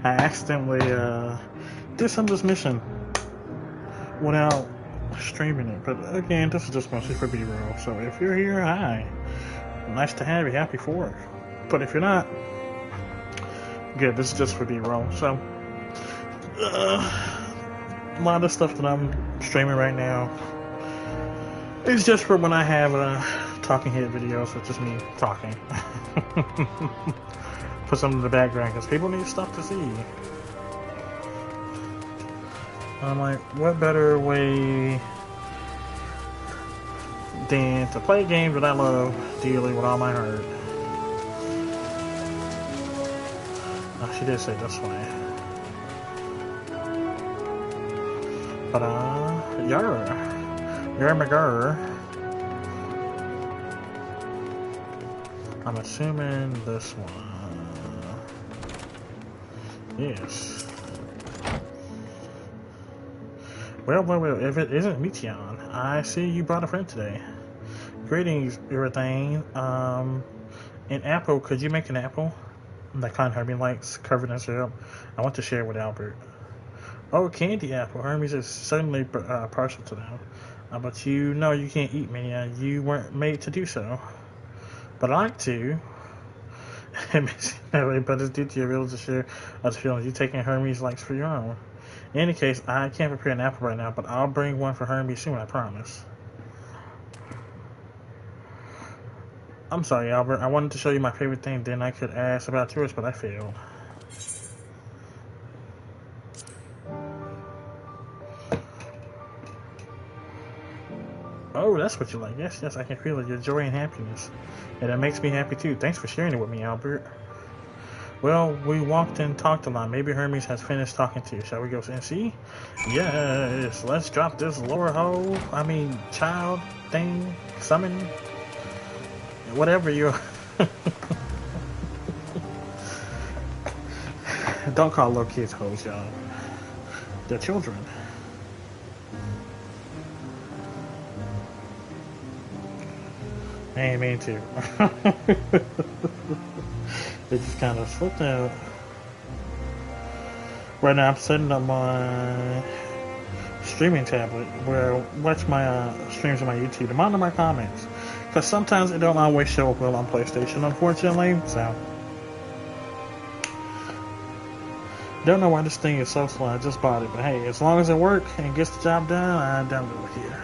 I accidentally did some of this mission without streaming it. But again, this is just mostly for B-roll. So if you're here, hi. Nice to have you. Happy for it. But if you're not, good. This is just for B-roll. So a lot of stuff that I'm streaming right now is just for when I have talking head videos, which is me talking. Put some in the background because people need stuff to see. I'm like, what better way than to play games that I love dearly with all my heart? Oh, she did say this way. But you're my girl. I'm assuming this one. Yes. Well, if it isn't Meteon, I see you brought a friend today. Greetings, everything. An apple, could you make an apple? That kind Herbie likes, covered in syrup. I want to share it with Albert. Oh, candy apple. Hermes is certainly partial to them. But you know you can't eat many. You weren't made to do so. But I like to. But it's due to your ability to share other feelings. You taking Hermes likes for your own. In any case, I can't prepare an apple right now, but I'll bring one for Hermes soon, I promise. I'm sorry, Albert. I wanted to show you my favorite thing, then I could ask about yours, but I failed. Oh, that's what you like. Yes, I can feel it. Your joy and happiness. And it makes me happy too. Thanks for sharing it with me, Albert. Well, we walked and talked a lot. Maybe Hermes has finished talking to you. Shall we go and see? Yes, let's drop this lower hole. Child, thing, summon, whatever you're. Don't call little kids hoes, y'all. They're children. I ain't mean to. It just kind of slipped out. Right now I'm setting up my streaming tablet where I watch my streams on my YouTube and monitor my comments. Because sometimes it don't always show up well on PlayStation, unfortunately. So, don't know why this thing is so slow. I just bought it. But hey, as long as it works and gets the job done, I'm done with it here.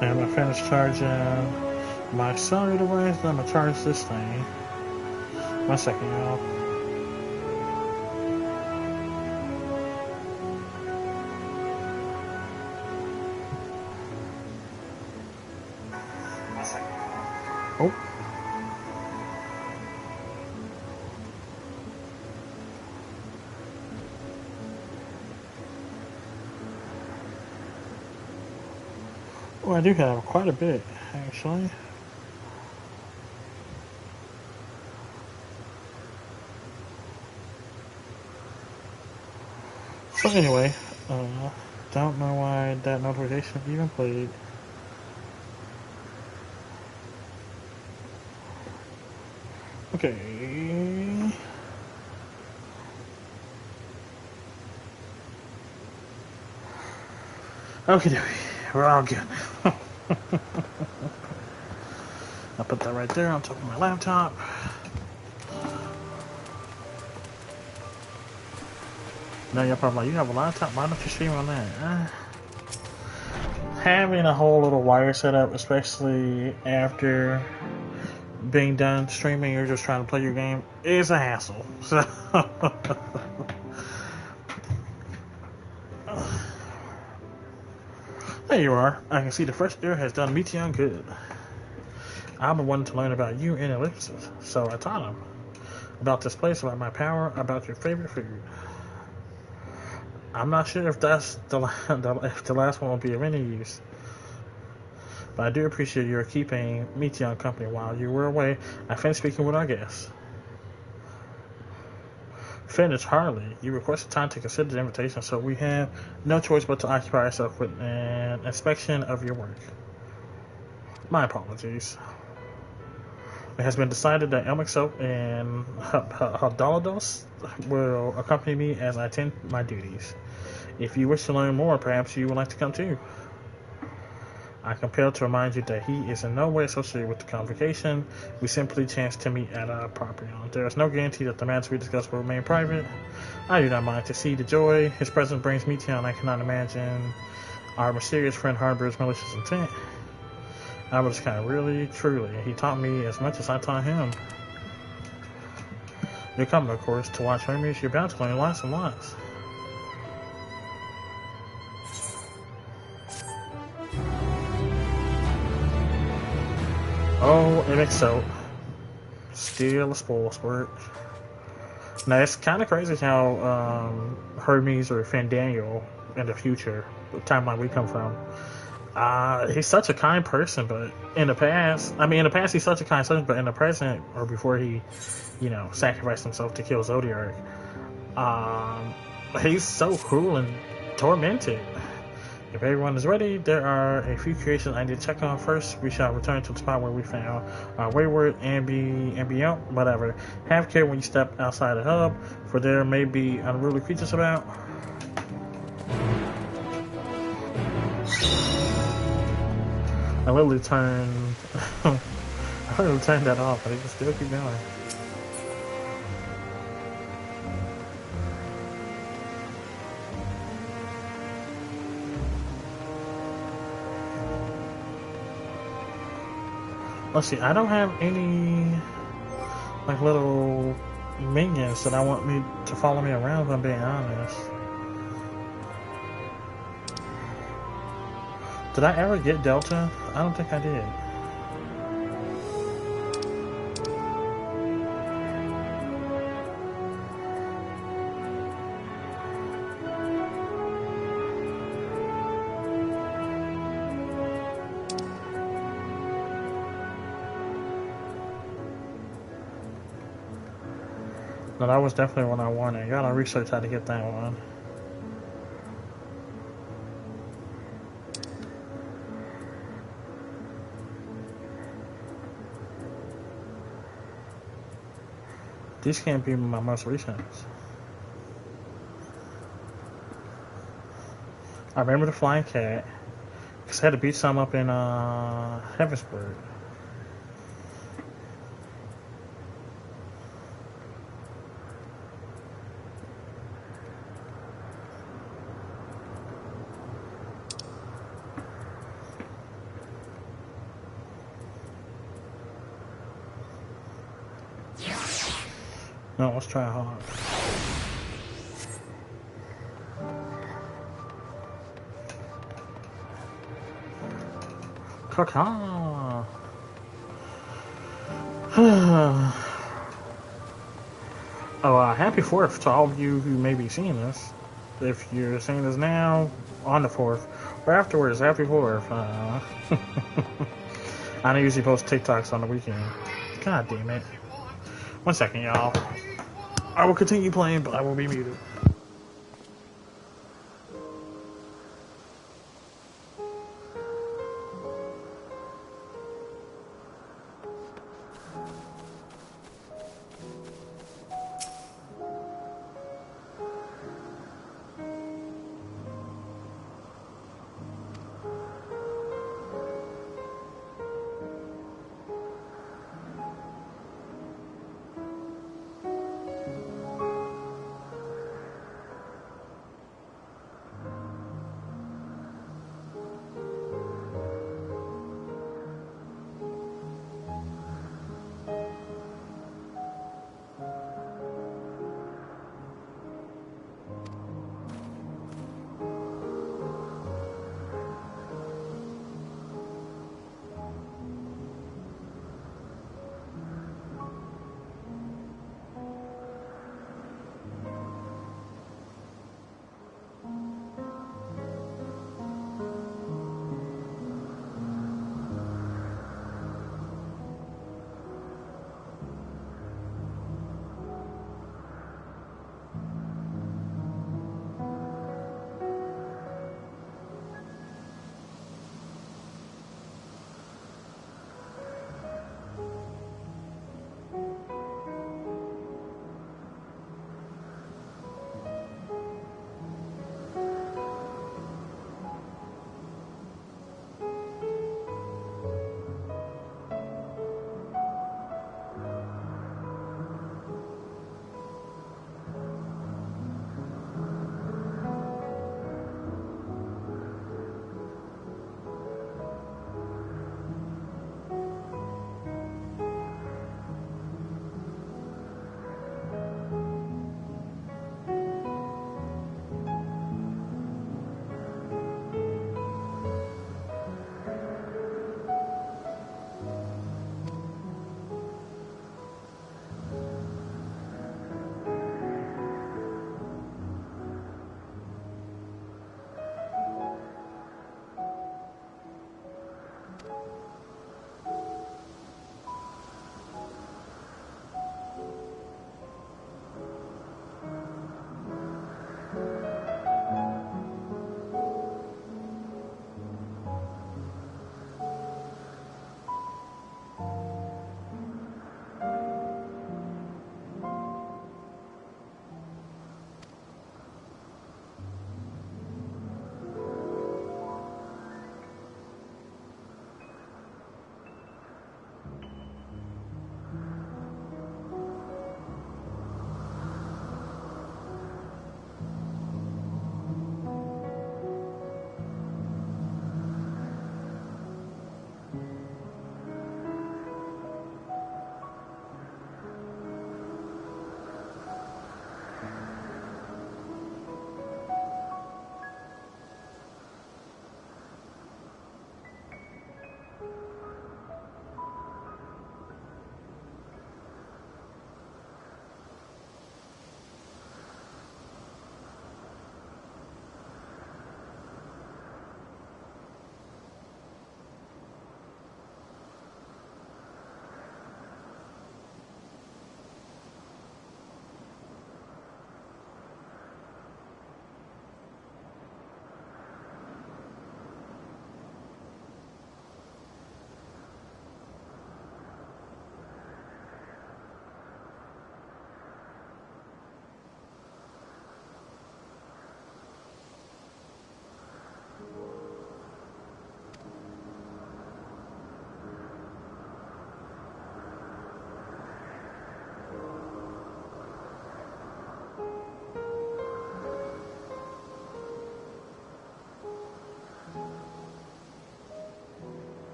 I'm gonna finish charging my cellular device, then I'm gonna charge this thing. 1 second, y'all. Oh. Oh, I do have quite a bit, actually. So anyway, don't know why that notification even played. Okay. Okay, we're all good. I'll put that right there on top of my laptop. Now you're probably like, you have a laptop, why don't you stream on that? Having a whole little wire set up, especially after being done streaming or just trying to play your game, is a hassle. So there you are. I can see the fresh air has done Meteon good. I've been wanting to learn about you and Ellipsis, so I taught him about this place, about my power, about your favorite food. I'm not sure if that's if the last one will be of any use, but I do appreciate your keeping Meteon company while you were away. I finished speaking with our guests. Finish Harley, you requested time to consider the invitation, so we have no choice but to occupy ourselves with an inspection of your work. My apologies. It has been decided that Elmic Soap and Hadalados will accompany me as I attend my duties. If you wish to learn more, perhaps you would like to come too. I am compelled to remind you that he is in no way associated with the convocation. We simply chanced to meet at a property. There is no guarantee that the matters we discuss will remain private. I do not mind to see the joy his presence brings me to, and I cannot imagine our mysterious friend harbors malicious intent. I was kind of really, truly. He taught me as much as I taught him. You're coming, of course, to watch Hermes. You're bound to learn lots and lots. Oh, it makes so. Still a spoil sport. Now, it's kind of crazy how Hermes or Fandaniel in the future, the timeline we come from, he's such a kind person, but in the past, he's such a kind person, but in the present, or before he, sacrificed himself to kill Zodiac, he's so cruel and tormented. If everyone is ready, there are a few creations I need to check on first. We shall return to the spot where we found Wayward, Ambient, whatever. Have care when you step outside the hub, for there may be unruly creatures about. I literally turned that off, but it can still keep going. Let's see, I don't have any little minions that I want me to follow me around, if I'm being honest. Did I ever get Delta? I don't think I did. No, that was definitely one I wanted. I gotta research how to get that one. These can't be my most recent. I remember the flying cat, because I had to beat some up in Heavensburg. No, let's try hard. Caca. Happy 4th to all of you who may be seeing this. If you're seeing this now, on the 4th, or afterwards, happy 4th. I don't usually post TikToks on the weekend. God damn it. 1 second, y'all. I will continue playing, but I will be muted.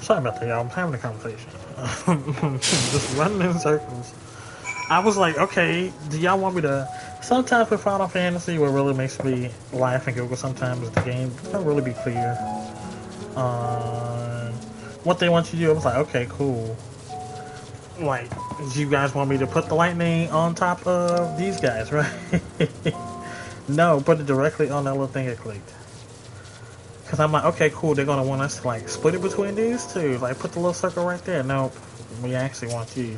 Sorry about that, y'all. I'm having a conversation. Just running in circles. I was like, okay, do y'all want me to... Sometimes with Final Fantasy, what really makes me laugh and giggle sometimes is the game don't really be clear on what they want you to do. I was like, okay, cool. Like, do you guys want me to put the lightning on top of these guys, right? No, put it directly on that little thing it clicked. Because I'm like, okay, cool, they're going to want us to, like, split it between these two. Like, put the little circle right there. No, we actually want you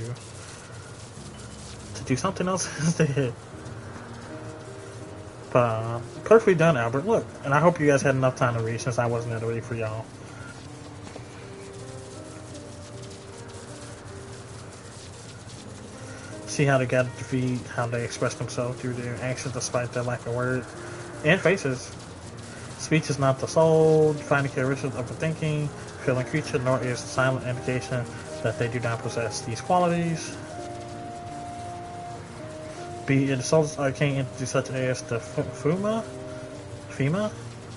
to do something else instead. But, perfectly done, Albert. Look, and I hope you guys had enough time to read since I wasn't able to read for y'all. See how they got to defeat, how they express themselves through their actions despite their lack of words and faces. Speech is not the soul, defining characteristics of the thinking, feeling creature, nor is silent indication that they do not possess these qualities. Be it a soul's arcane entity such as the FEMA,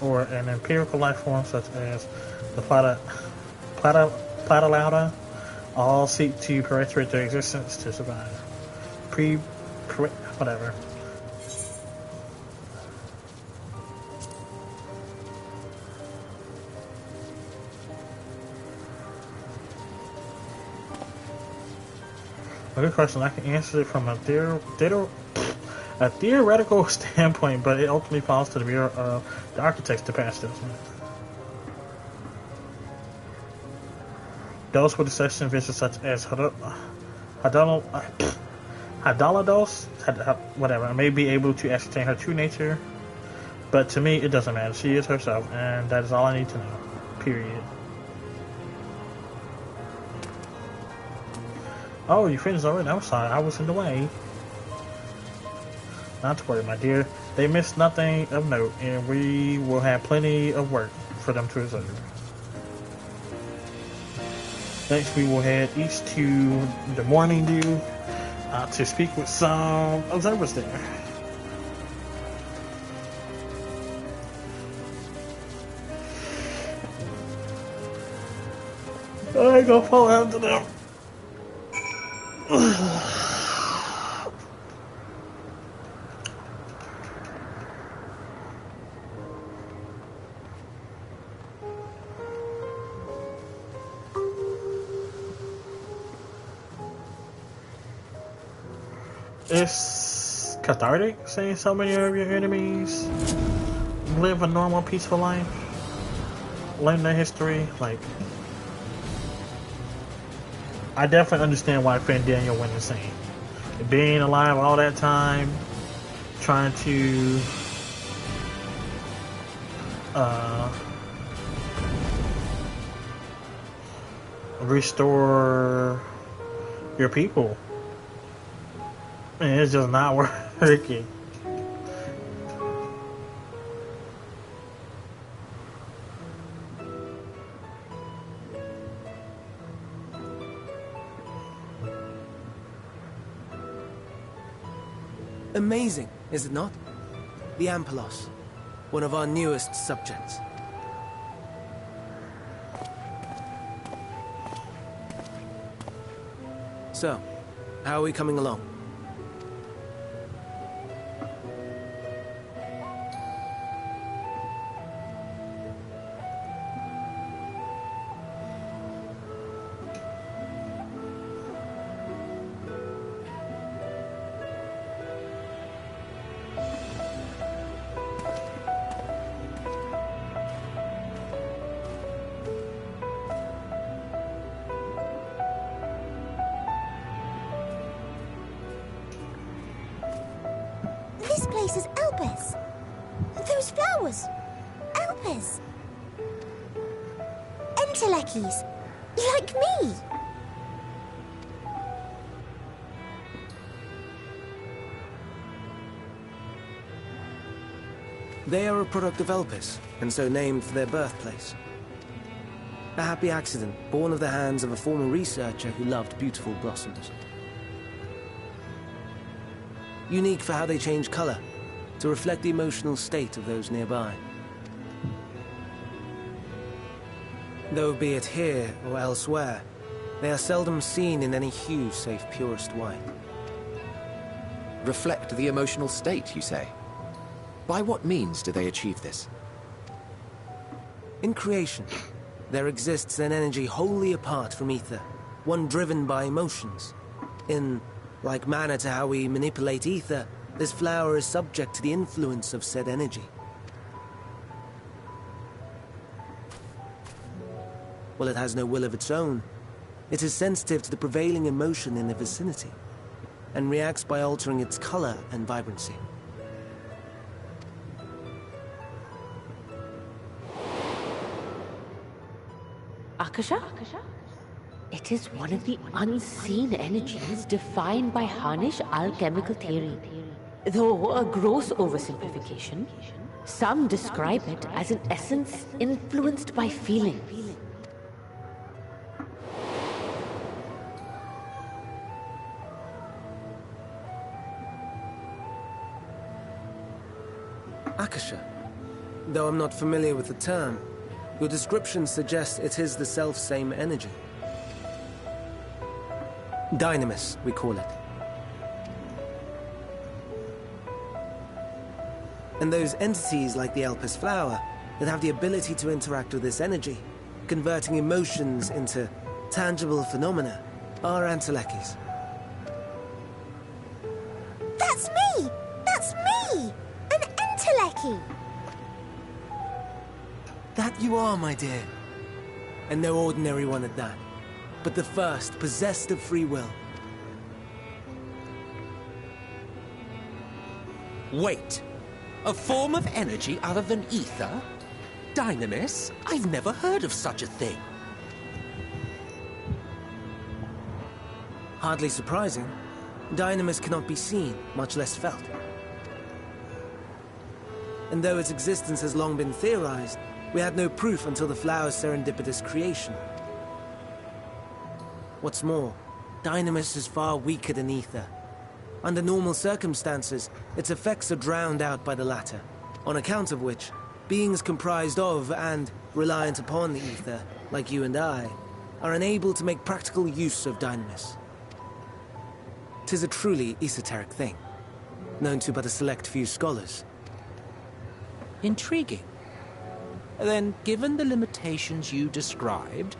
or an empirical life form such as the Platalauda, all seek to perpetuate their existence to survive. Whatever. A good question. I can answer it from a theoretical standpoint, but it ultimately falls to the mirror of the architects to pass judgment. Those with deception visions such as Hadalados, whatever, may be able to ascertain her true nature, but to me it doesn't matter. She is herself, and that is all I need to know. Period. Oh, you finished already? I'm sorry, I was in the way. Not to worry, my dear. They missed nothing of note, and we will have plenty of work for them to observe. Next, we will head east to the Morning Dew to speak with some observers there. I ain't gonna fall after them. It's cathartic seeing so many of your enemies live a normal, peaceful life, learn their history. Like, I definitely understand why Daniel went insane. Being alive all that time, trying to restore your people. And it's just not working. Amazing, is it not? The Ampelos, one of our newest subjects. So, how are we coming along? This place is Elpis. Those flowers. Elpis. Entelekis. Like me. They are a product of Elpis, and so named for their birthplace. A happy accident, born of the hands of a former researcher who loved beautiful blossoms. Unique for how they change color, to reflect the emotional state of those nearby. Though be it here or elsewhere, they are seldom seen in any hue save purest white. Reflect the emotional state, you say? By what means do they achieve this? In creation, there exists an energy wholly apart from ether, one driven by emotions. In like manner to how we manipulate ether, this flower is subject to the influence of said energy. While it has no will of its own, it is sensitive to the prevailing emotion in the vicinity, and reacts by altering its color and vibrancy. Akasha? It is one of the unseen energies defined by Harnish alchemical theory. Though a gross oversimplification, some describe it as an essence influenced by feeling. Akasha. Though I'm not familiar with the term, your description suggests it is the self-same energy. Dynamis, we call it. And those entities like the Elpis flower that have the ability to interact with this energy, converting emotions into tangible phenomena, are Antelekis. That's me! That's me! An Enteleki! That you are, my dear. And no ordinary one at that, but the first possessed of free will. Wait. A form of energy other than ether? Dynamis? I've never heard of such a thing. Hardly surprising. Dynamis cannot be seen, much less felt. And though its existence has long been theorized, we had no proof until the flower's serendipitous creation. What's more, Dynamis is far weaker than ether. Under normal circumstances, its effects are drowned out by the latter, on account of which, beings comprised of and reliant upon the ether, like you and I, are unable to make practical use of Dynamis. 'Tis a truly esoteric thing, known to but a select few scholars. Intriguing. Then, given the limitations you described,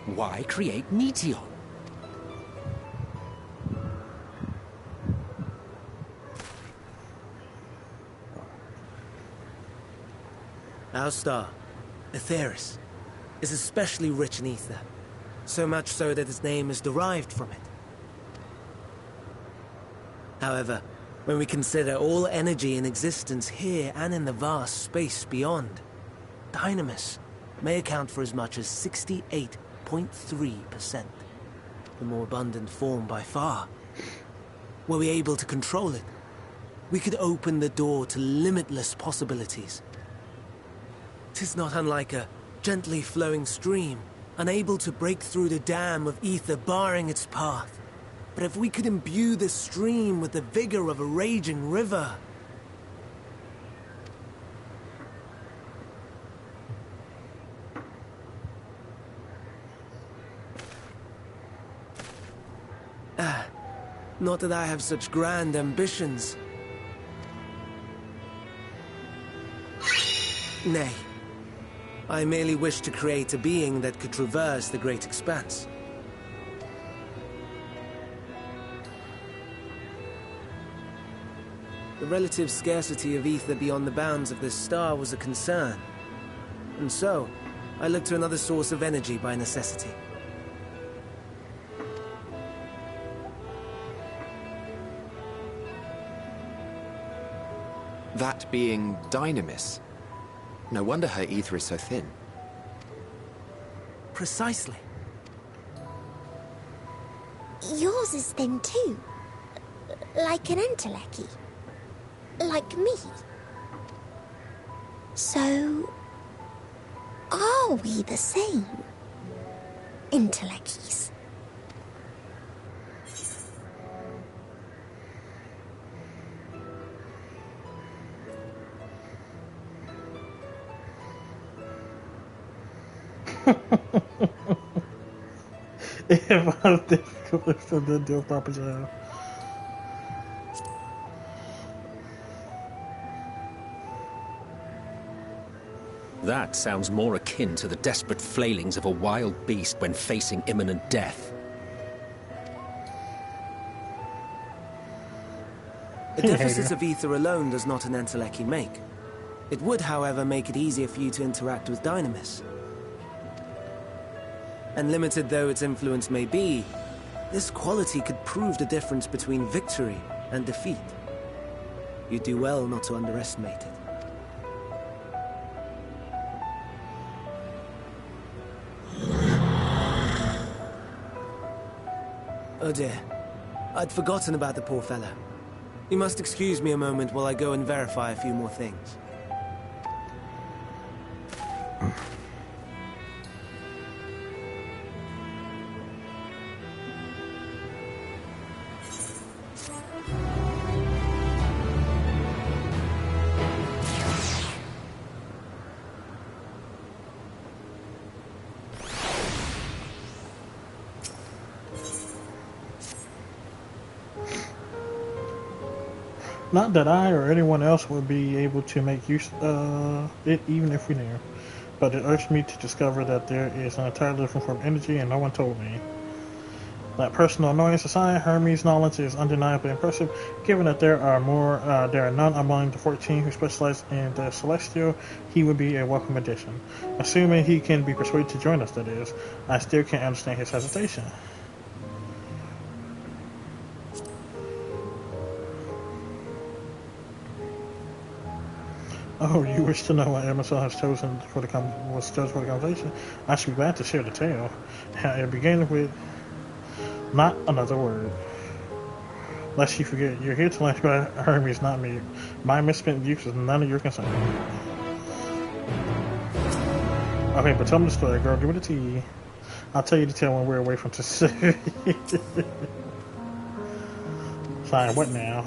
why create Meteon? Our star, Aetheris, is especially rich in ether, so much so that its name is derived from it. However, when we consider all energy in existence here and in the vast space beyond, Dynamis may account for as much as 68.3%, the more abundant form by far. Were we able to control it, we could open the door to limitless possibilities. 'Tis not unlike a gently flowing stream, unable to break through the dam of ether barring its path. But if we could imbue this stream with the vigor of a raging river... Not that I have such grand ambitions. Nay. I merely wish to create a being that could traverse the great expanse. The relative scarcity of ether beyond the bounds of this star was a concern. And so, I looked to another source of energy by necessity. That being Dynamis. No wonder her ether is so thin. Precisely. Yours is thin too. Like an Enteleki. Like me. So... are we the same? Entelekis. If I was difficult to the deal proper job. That sounds more akin to the desperate flailings of a wild beast when facing imminent death. A deficit of ether alone does not an Enteleki make. It would, however, make it easier for you to interact with Dynamis. And limited though its influence may be, this quality could prove the difference between victory and defeat. You do well not to underestimate it. Oh dear. I'd forgotten about the poor fellow. You must excuse me a moment while I go and verify a few more things. Not that I or anyone else would be able to make use of it even if we knew, but it irks me to discover that there is an entirely different form of energy and no one told me. That personal annoyance aside, Hermes' knowledge is undeniably impressive, given that there are none among the 14 who specialize in the Celestial. He would be a welcome addition. Assuming he can be persuaded to join us, that is. I still can't understand his hesitation. Oh, you wish to know what Emerson has chosen for the conversation? I should be glad to share the tale. It began with not another word. Lest you forget, you're here to learn about Hermes, not me. My misspent youth is none of your concern. Okay, but tell me the story, girl. Give me the tea. I'll tell you the tale when we're away from the city. Sorry, what now?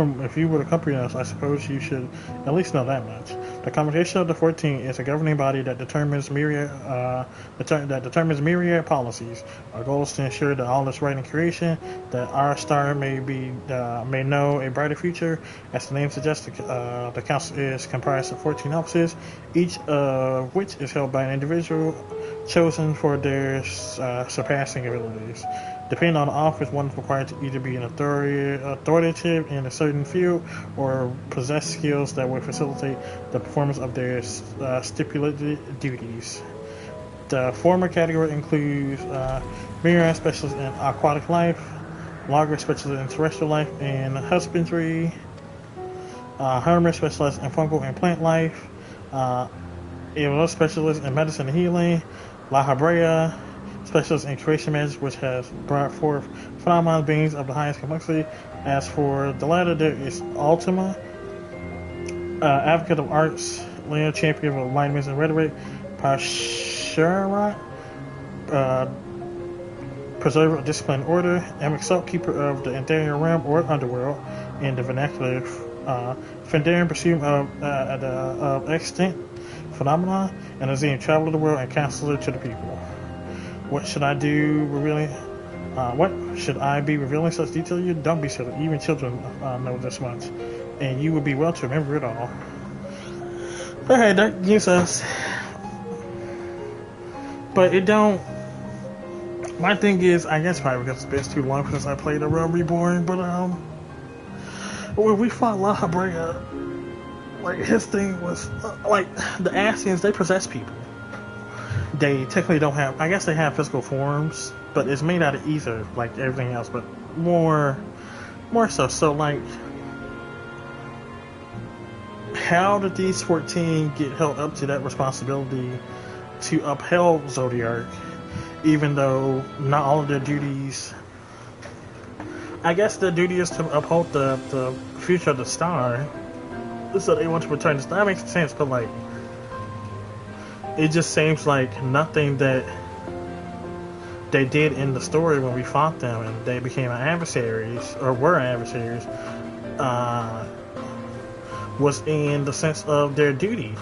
If you would accompany us, I suppose you should at least know that much. The Congregation of the 14 is a governing body that determines myriad policies. Our goal is to ensure that all is right in creation, that our star may know a brighter future. As the name suggests, the council is comprised of 14 offices, each of which is held by an individual chosen for their surpassing abilities. Depending on the office, one is required to either be an authoritative in a certain field or possess skills that will facilitate the performance of their stipulated duties. The former category includes Myriad specialists in aquatic life, Logger specialists in terrestrial life and husbandry, Hermes specialists in fungal and plant life, Evo specialists in medicine and healing, La Habrea specialists in creation magic, which has brought forth phenomenal beings of the highest complexity. As for the latter, there is Ultima, advocate of arts, linear champion of alignments and rhetoric, Pashurat, preserver of discipline and order, Amixop, keeper of the interior realm or underworld, in the vernacular, Fendarin, pursuit of extant phenomena, and Azim, traveler of the world and counselor to the people. What should I do revealing? What should I be revealing such detail? You don't be silly. Even children know this much, and you would be well to remember it all. Alright, that gives us, but it don't. My thing is, I guess probably because it's been too long since I played a Realm Reborn, but when we fought La Habrea, like his thing was like the Ascians, they possess people. They technically don't have, I guess they have physical forms, but it's made out of ether like everything else, but more so. So like, how did these 14 get held up to that responsibility to uphold Zodiac, even though not all of their duties, I guess their duty is to uphold the future of the star, so they want to return the star. That makes sense, but like, it just seems like nothing that they did in the story when we fought them and they became adversaries, or were adversaries, was in the sense of their duty.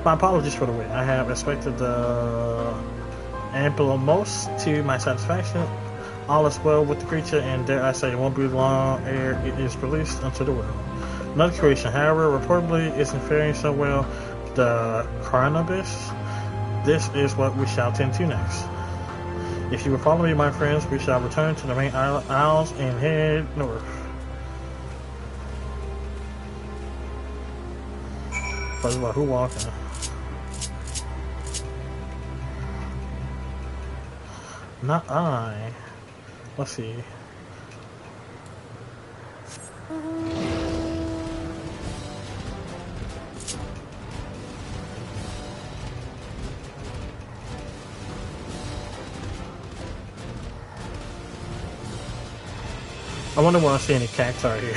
My apologies for the wait. I have expected the most to my satisfaction. All is well with the creature, and dare I say, it won't be long ere it is released into the world. Another creation, however, reportedly isn't faring so well. The Carnibus. This is what we shall tend to next. If you will follow me, my friends, we shall return to the main isles and head north. First of all, who walking? Not I. Let's see. I wonder why I see any cacti here.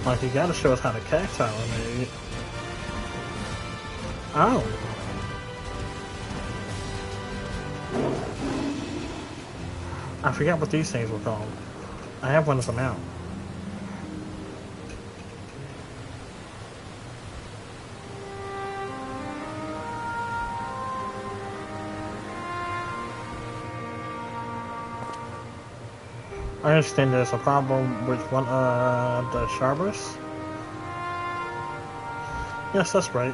Like, you gotta show us how the cacti are made. Oh. I forgot what these things were called. I have one of them out. I understand there's a problem with one of the Sharpers. Yes, that's right.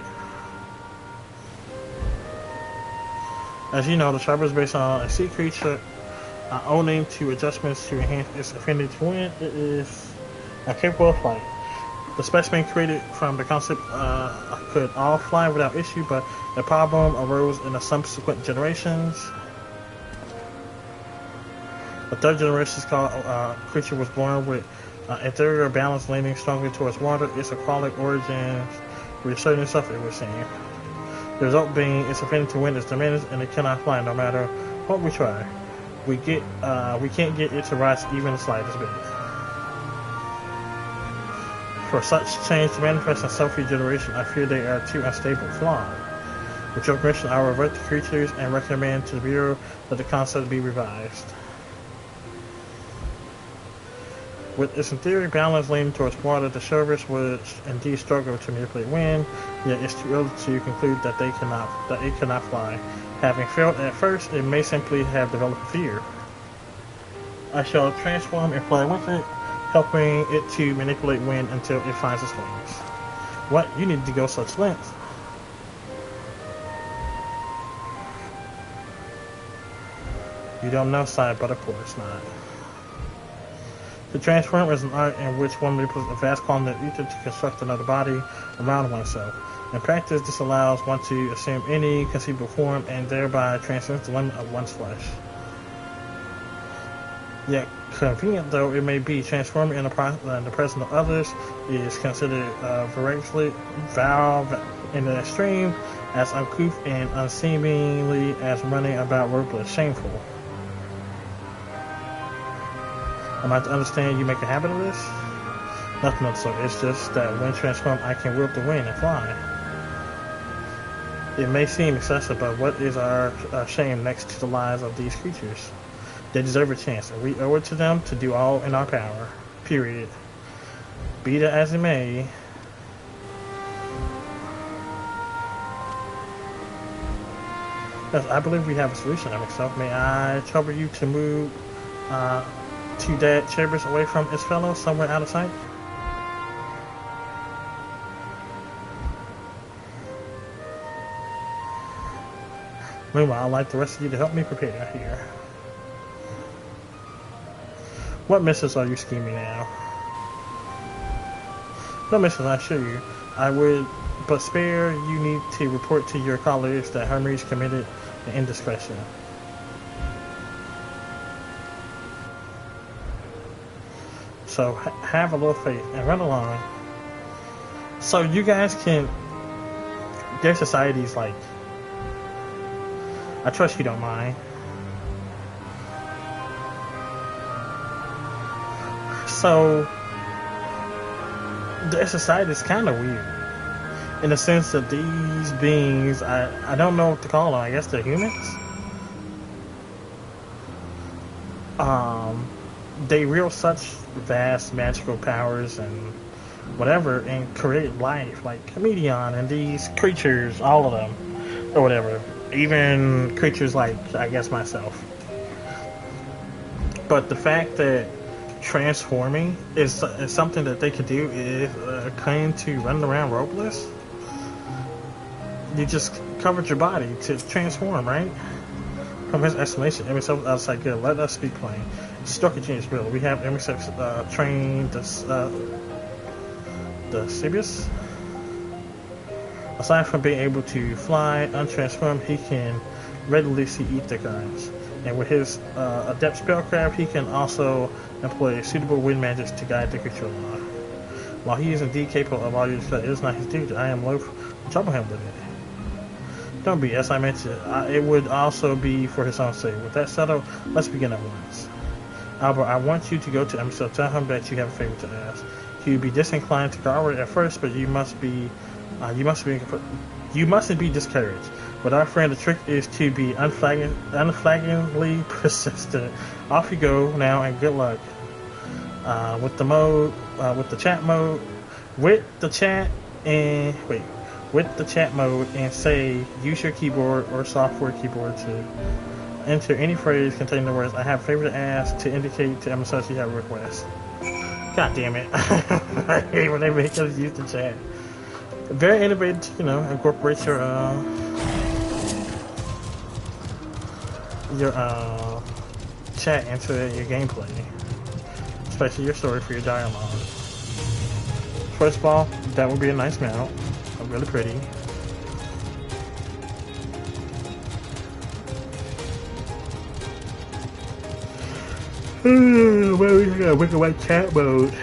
As you know, the Sharper is based on a sea creature owning to adjustments to enhance its affinity to wind. It is capable of flight. The specimen created from the concept could all fly without issue, but the problem arose in the subsequent generations. The third generation creature was born with interior balance leaning strongly towards water. Its aquatic origins reasserting itself, it was saying. The result being its affinity to wind is diminished and it cannot fly no matter what we try. We can't get it to rise even the slightest bit. For such change to manifest in self-regeneration, I fear they are too unstable flawed. With your permission, I will revert the creatures and recommend to the Bureau that the concept be revised. With its interior balance leaning towards water, the Sharpers would indeed struggle to manipulate wind, yet it's too early to conclude that it cannot fly. Having failed at first, it may simply have developed fear. I shall transform and fly with it, helping it to manipulate wind until it finds its wings. What? You need to go such lengths? You don't know, side, but of course not. To transform is an art in which one manipulates a vast quantity of ether to construct another body around oneself. In practice, this allows one to assume any conceivable form and thereby transcends the limit of one's flesh. Yet, convenient though it may be, transforming in the presence of others is considered vile in the extreme, as uncouth and unseemly as running about worthless, shameful. Am I to understand you make a habit of this? Nothing of the sort. It's just that when transformed, I can whip the wind and fly. It may seem excessive, but what is our shame next to the lives of these creatures? They deserve a chance, and we owe it to them to do all in our power. Period. Be that as it may. Yes, I believe we have a solution of itself. May I trouble you to move to that Cerberus away from its fellow, somewhere out of sight? Meanwhile, I'd like the rest of you to help me prepare here. What missions are you scheming now? No missions, I assure you. I would but spare you need to report to your colleagues that Hermes committed an indiscretion. So have a little faith and run along. So you guys can, their society's like, I trust you don't mind. So their society is kind of weird in the sense that these beings, I don't know what to call them. I guess they're humans. They wield such vast magical powers and whatever, and create life like Comedian and these creatures, all of them, or whatever. Even creatures like, I guess, myself. But the fact that transforming is something that they could do is akin to running around ropeless. You just covered your body to transform, right? From his estimation, MSF outside good. Let us speak plain. Struck a genius bill. We have MSF trained the Sibius. Aside from being able to fly untransformed, he can readily see ether currents. And with his adept spellcraft, he can also employ suitable wind magics to guide the creature along. While he is indeed capable of all your stuff, it is not his duty. I am loath to trouble him with it. Don't be, as I mentioned, it would also be for his own sake. With that settled, let's begin at once. Albert, I want you to go to Emerson. Tell him that you have a favor to ask. He would be disinclined to cooperate at first, but you mustn't be discouraged. With our friend, the trick is to be unflaggingly persistent. Off you go now, and good luck. With the chat mode, and say use your keyboard or software keyboard to enter any phrase containing the words "I have a favor to ask" to indicate to Emerson you have a request. God damn it! I hate when they make us use the chat. Very innovative, incorporate your chat into your gameplay, especially your story for your dialogue. First of all, that would be a nice mount. Really pretty. Well, we got wicked white cat mode.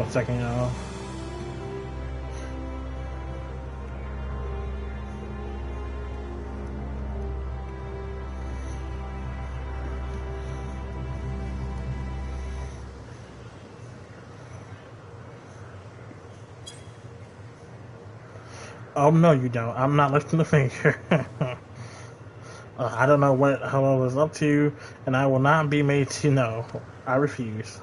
Second, y'all. Oh no, you don't. I'm not lifting the finger. I don't know what Hello is up to, and I will not be made to know. I refuse.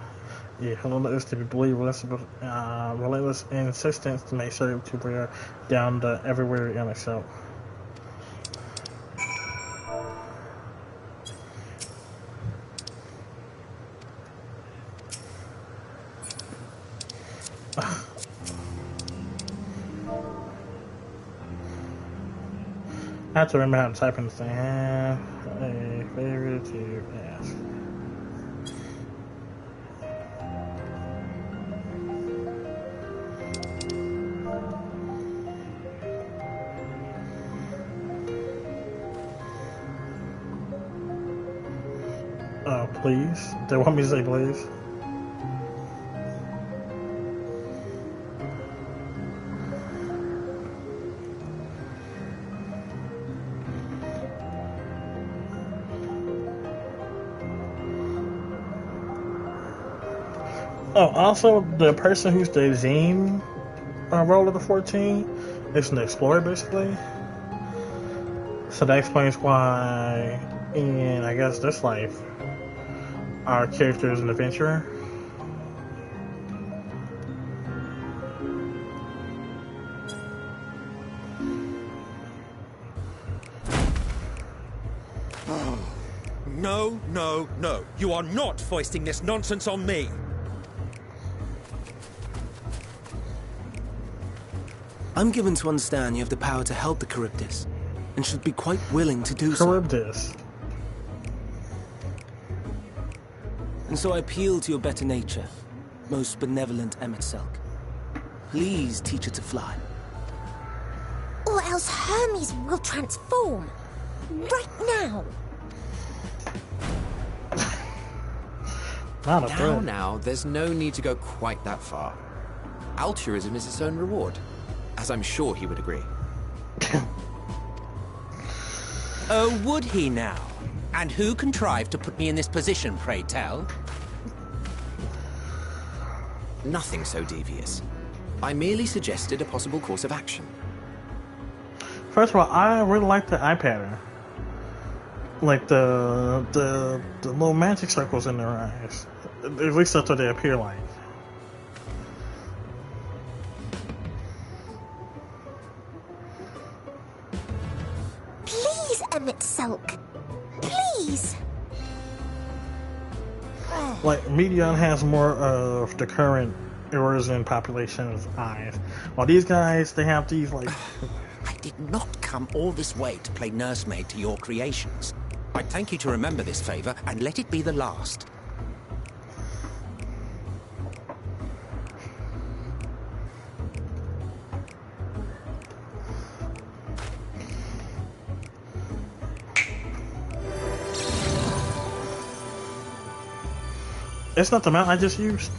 Yeah, Hello is to be believed, relentless insistence to make sure to wear down the everywhere in itself. I have to remember how to type in this thing. Have a favor to ask. Oh, please? They want me to say please? Oh, also, the person who's the Zine role of the 14 is an explorer, basically. So that explains why, in, I guess, this life, our character is an adventurer. No, no, no. You are not foisting this nonsense on me. I'm given to understand you have the power to help the Charybdis, and should be quite willing to do so. Charybdis. And so I appeal to your better nature, most benevolent Emmett Selk. Please teach her to fly. Or else Hermes will transform. Right now. Not a threat. Now, there's no need to go quite that far. Altruism is its own reward, as I'm sure he would agree. Oh, would he now? And who contrived to put me in this position, pray tell? Nothing so devious. I merely suggested a possible course of action. First of all, I really like the eye pattern. Like the little magic circles in their eyes. At least that's what they appear like. Please, Emmett Selk. Please. Like, Medion has more of the current Erosion population's eyes. While these guys, they have these, like... I did not come all this way to play nursemaid to your creations. I thank you to remember this favor, and let it be the last. It's not the mount I just used.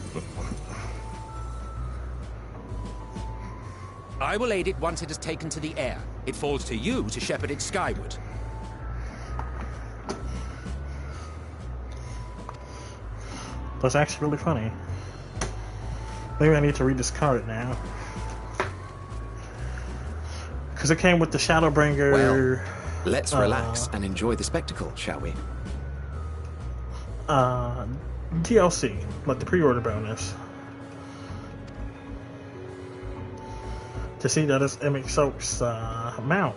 I will aid it once it is taken to the air. It falls to you to shepherd it skyward. That's actually really funny. Maybe I need to rediscard it now. Because it came with the Shadowbringer... Well, let's relax and enjoy the spectacle, shall we? DLC, like the pre-order bonus. To see that it's Emmett Selk's mount.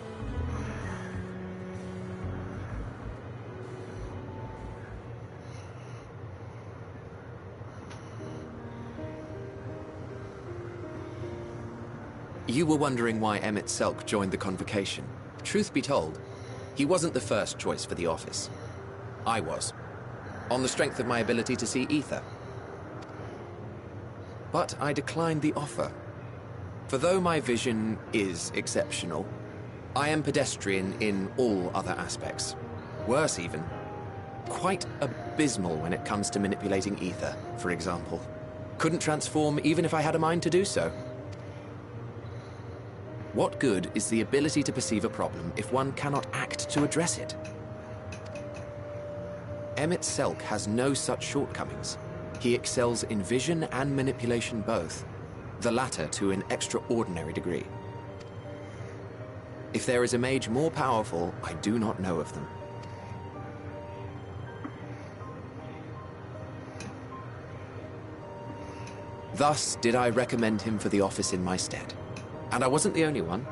You were wondering why Emmett Selk joined the convocation. Truth be told, he wasn't the first choice for the office. I was, on the strength of my ability to see ether. But I declined the offer. For though my vision is exceptional, I am pedestrian in all other aspects. Worse even, quite abysmal when it comes to manipulating ether, for example. Couldn't transform even if I had a mind to do so. What good is the ability to perceive a problem if one cannot act to address it? Emmett Selk has no such shortcomings. He excels in vision and manipulation both, the latter to an extraordinary degree. If there is a mage more powerful, I do not know of them. Thus did I recommend him for the office in my stead. And I wasn't the only one.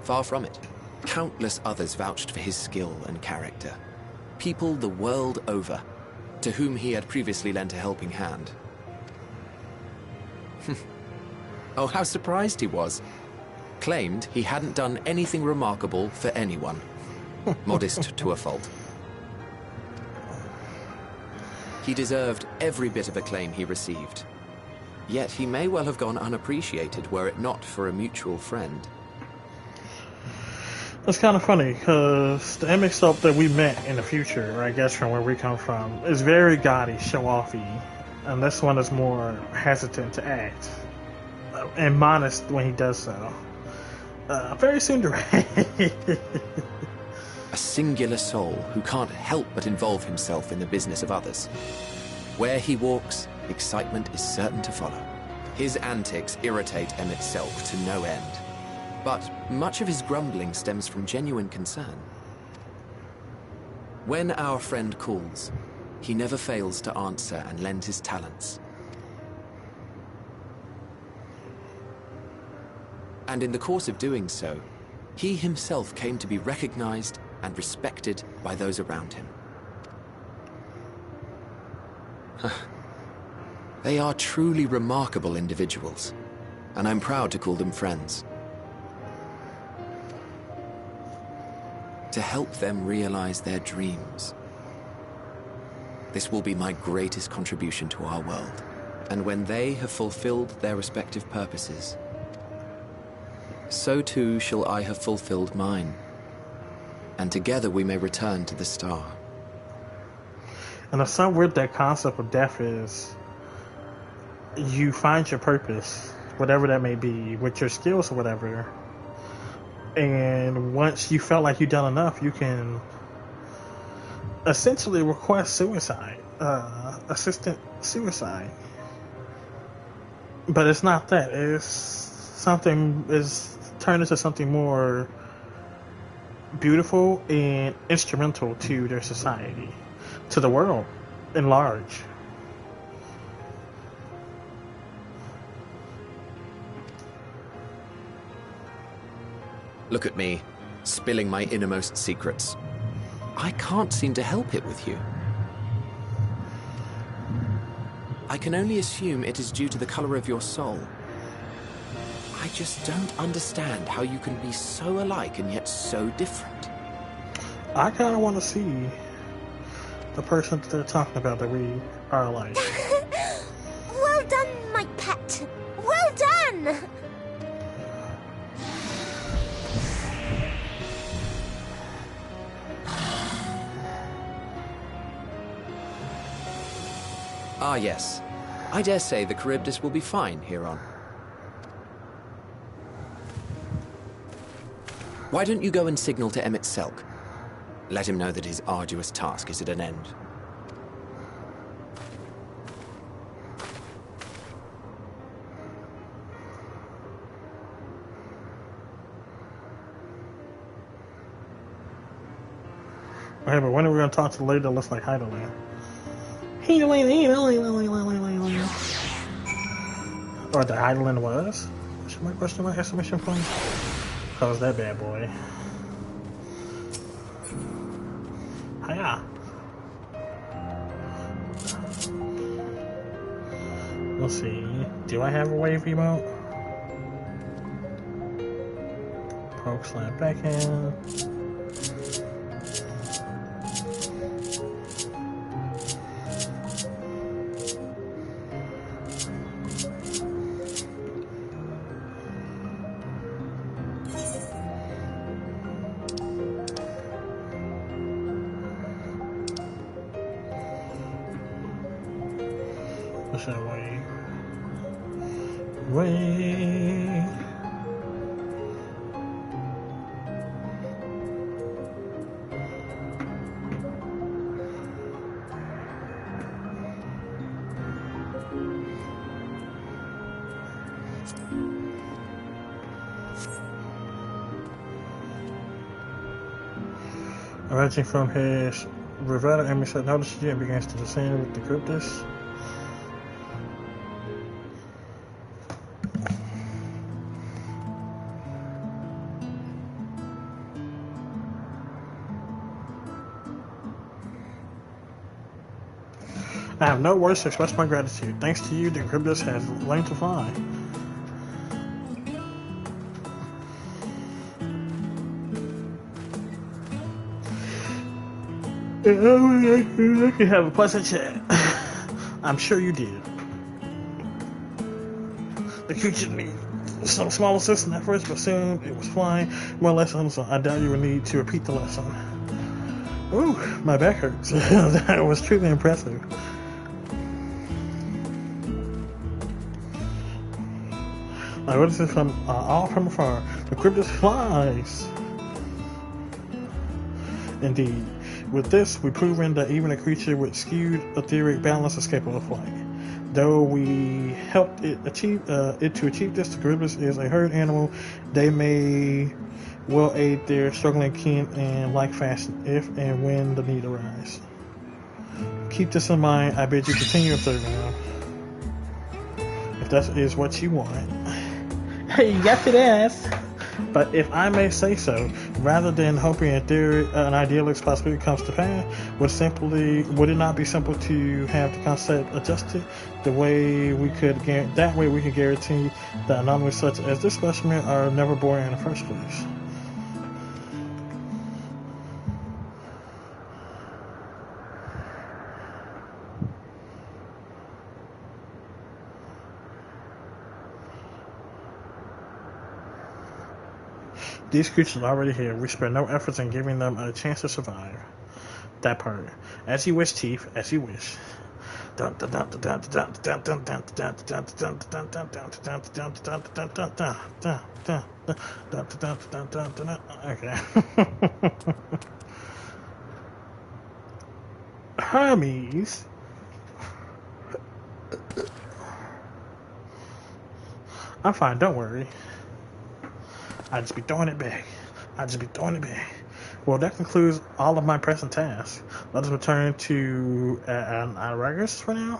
Far from it. Countless others vouched for his skill and character. People the world over, to whom he had previously lent a helping hand. Oh, how surprised he was. Claimed he hadn't done anything remarkable for anyone. Modest to a fault. He deserved every bit of acclaim he received. Yet he may well have gone unappreciated were it not for a mutual friend. That's kind of funny, because the Emmett Selk that we met in the future, or I guess from where we come from, is very gaudy, show-offy. And this one is more hesitant to act. And modest when he does so. Very soon to A singular soul who can't help but involve himself in the business of others. Where he walks, excitement is certain to follow. His antics irritate Emmett Selk to no end. But much of his grumbling stems from genuine concern. When our friend calls, he never fails to answer and lend his talents. And in the course of doing so, he himself came to be recognized and respected by those around him. They are truly remarkable individuals, and I'm proud to call them friends. to help them realize their dreams. This will be my greatest contribution to our world. And when they have fulfilled their respective purposes, so too shall I have fulfilled mine. And together we may return to the star. And it's so weird that concept of death is you find your purpose, whatever that may be, with your skills or whatever. And once you felt like you've done enough, you can essentially request suicide, assistant suicide. But it's not that. It's turned into something more beautiful and instrumental to their society, to the world in large. Look at me, spilling my innermost secrets. I can't seem to help it with you. I can only assume it is due to the color of your soul. I just don't understand how you can be so alike and yet so different. I kind of want to see the person that they're talking about that we are alike. Well done, my pet. Well done! Ah, yes. I dare say the Charybdis will be fine here on. Why don't you go and signal to Emmett Selk? Let him know that his arduous task is at an end. Okay, but when are we going to talk to the lady that looks like Heidelin? Or the Heidelin was? Question mark, exclamation point? Cause that bad boy. Hiya. Let's see. Do I have a wave emote? Poke slap back in. Way. Emerging from his revealed enemy said notices you and begins to descend with the Charybdis. I have no words to express my gratitude. Thanks to you, the Charybdis has learned to fly. We can have a pleasant chat. I'm sure you did. The creature needed some small assistance at first, but soon it was flying more lessons. So I doubt you will need to repeat the lesson. Ooh, my back hurts. That was truly impressive. I noticed it from all from afar. The Charybdis flies. Indeed. With this, we've proven that even a creature with skewed etheric balance is capable of flight. Though we helped it to achieve this, the Charybdis is a herd animal. They may well aid their struggling kin in like fashion if and when the need arises. Keep this in mind. I bid you continue observing them. If that is what you want. Yes, it is. But if I may say so, rather than hoping an idealistic possibility comes to pass, would it not be simple to have the concept adjusted the way we could that way we could guarantee that anomalies such as this specimen are never born in the first place? These creatures are already here. We spare no efforts in giving them a chance to survive. That part. As you wish, Chief. As you wish. Okay. Hermes. I'm fine, don't worry. I just be throwing it back. Well, that concludes all of my present tasks. Let us return to Aragus for now.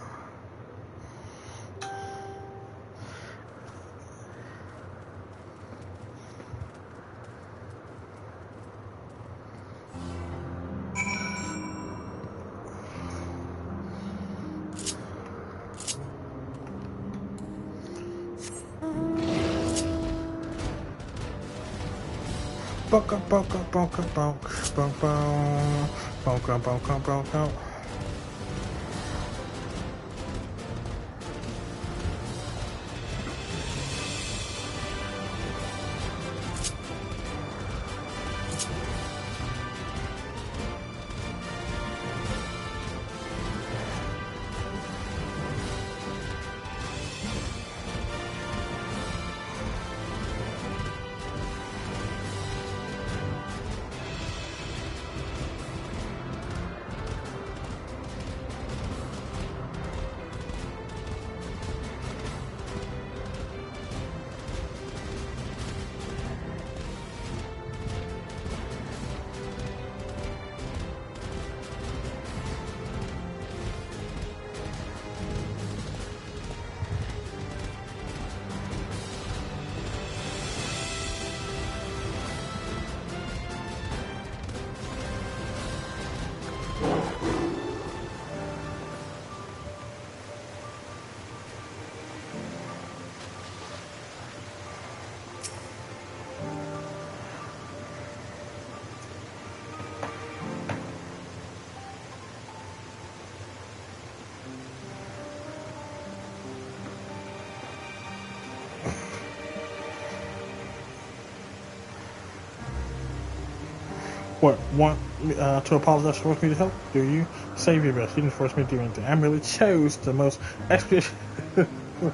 What, want to apologize for forcing me to help? Do you? Save your best. You didn't force me to do anything. I merely chose the most expeditious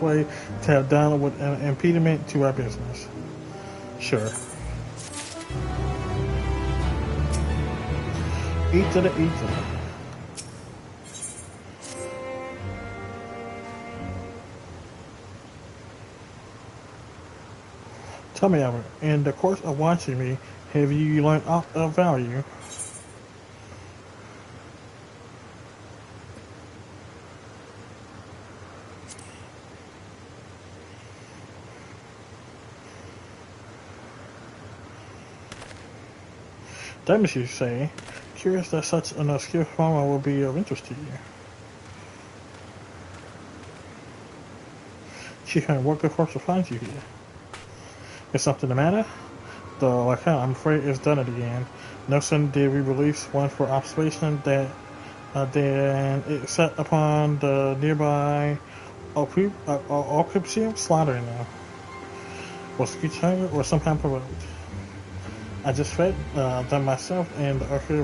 way to have done with an impediment to our business. Sure. Eat to the eat. Tell me, Albert, in the course of watching me, have you learned aught of value? That makes you say, curious that such an obscure phenomena will be of interest to you. Chief, what good fortune finds you here? Is something the matter? Though, like hell, I'm afraid it's done it again. No sooner did we release one for observation that then it set upon the nearby Occupium slaughtering them. Was it hungry or some kind of provoked? I just fed them myself, and the Orchid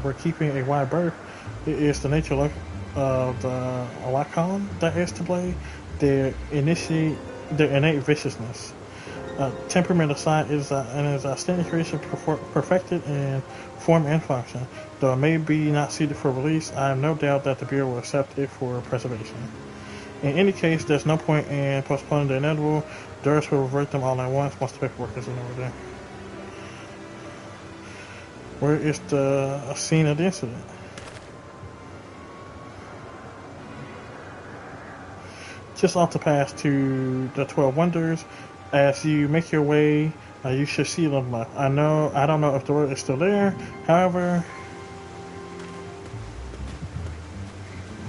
were keeping a wide berth. It is the nature of the Lacon that is to blame. Their innate viciousness. Temperament aside, it is an outstanding creation perfected in form and function. Though it may be not suited for release, I have no doubt that the Bureau will accept it for preservation. In any case, there's no point in postponing the inevitable. Durst will revert them all at once the paperwork is in order. Where is the scene of the incident? Just off the path to the 12 Wonders. As you make your way, you should see them left. I don't know if the road is still there. However,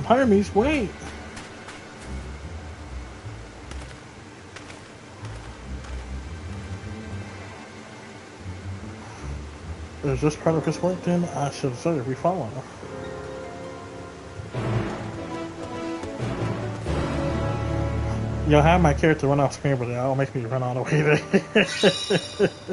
Hermes, wait. Is this part of his work? Then I should say we follow him. You'll have my character run off screen, but it'll make me run all the way there. S.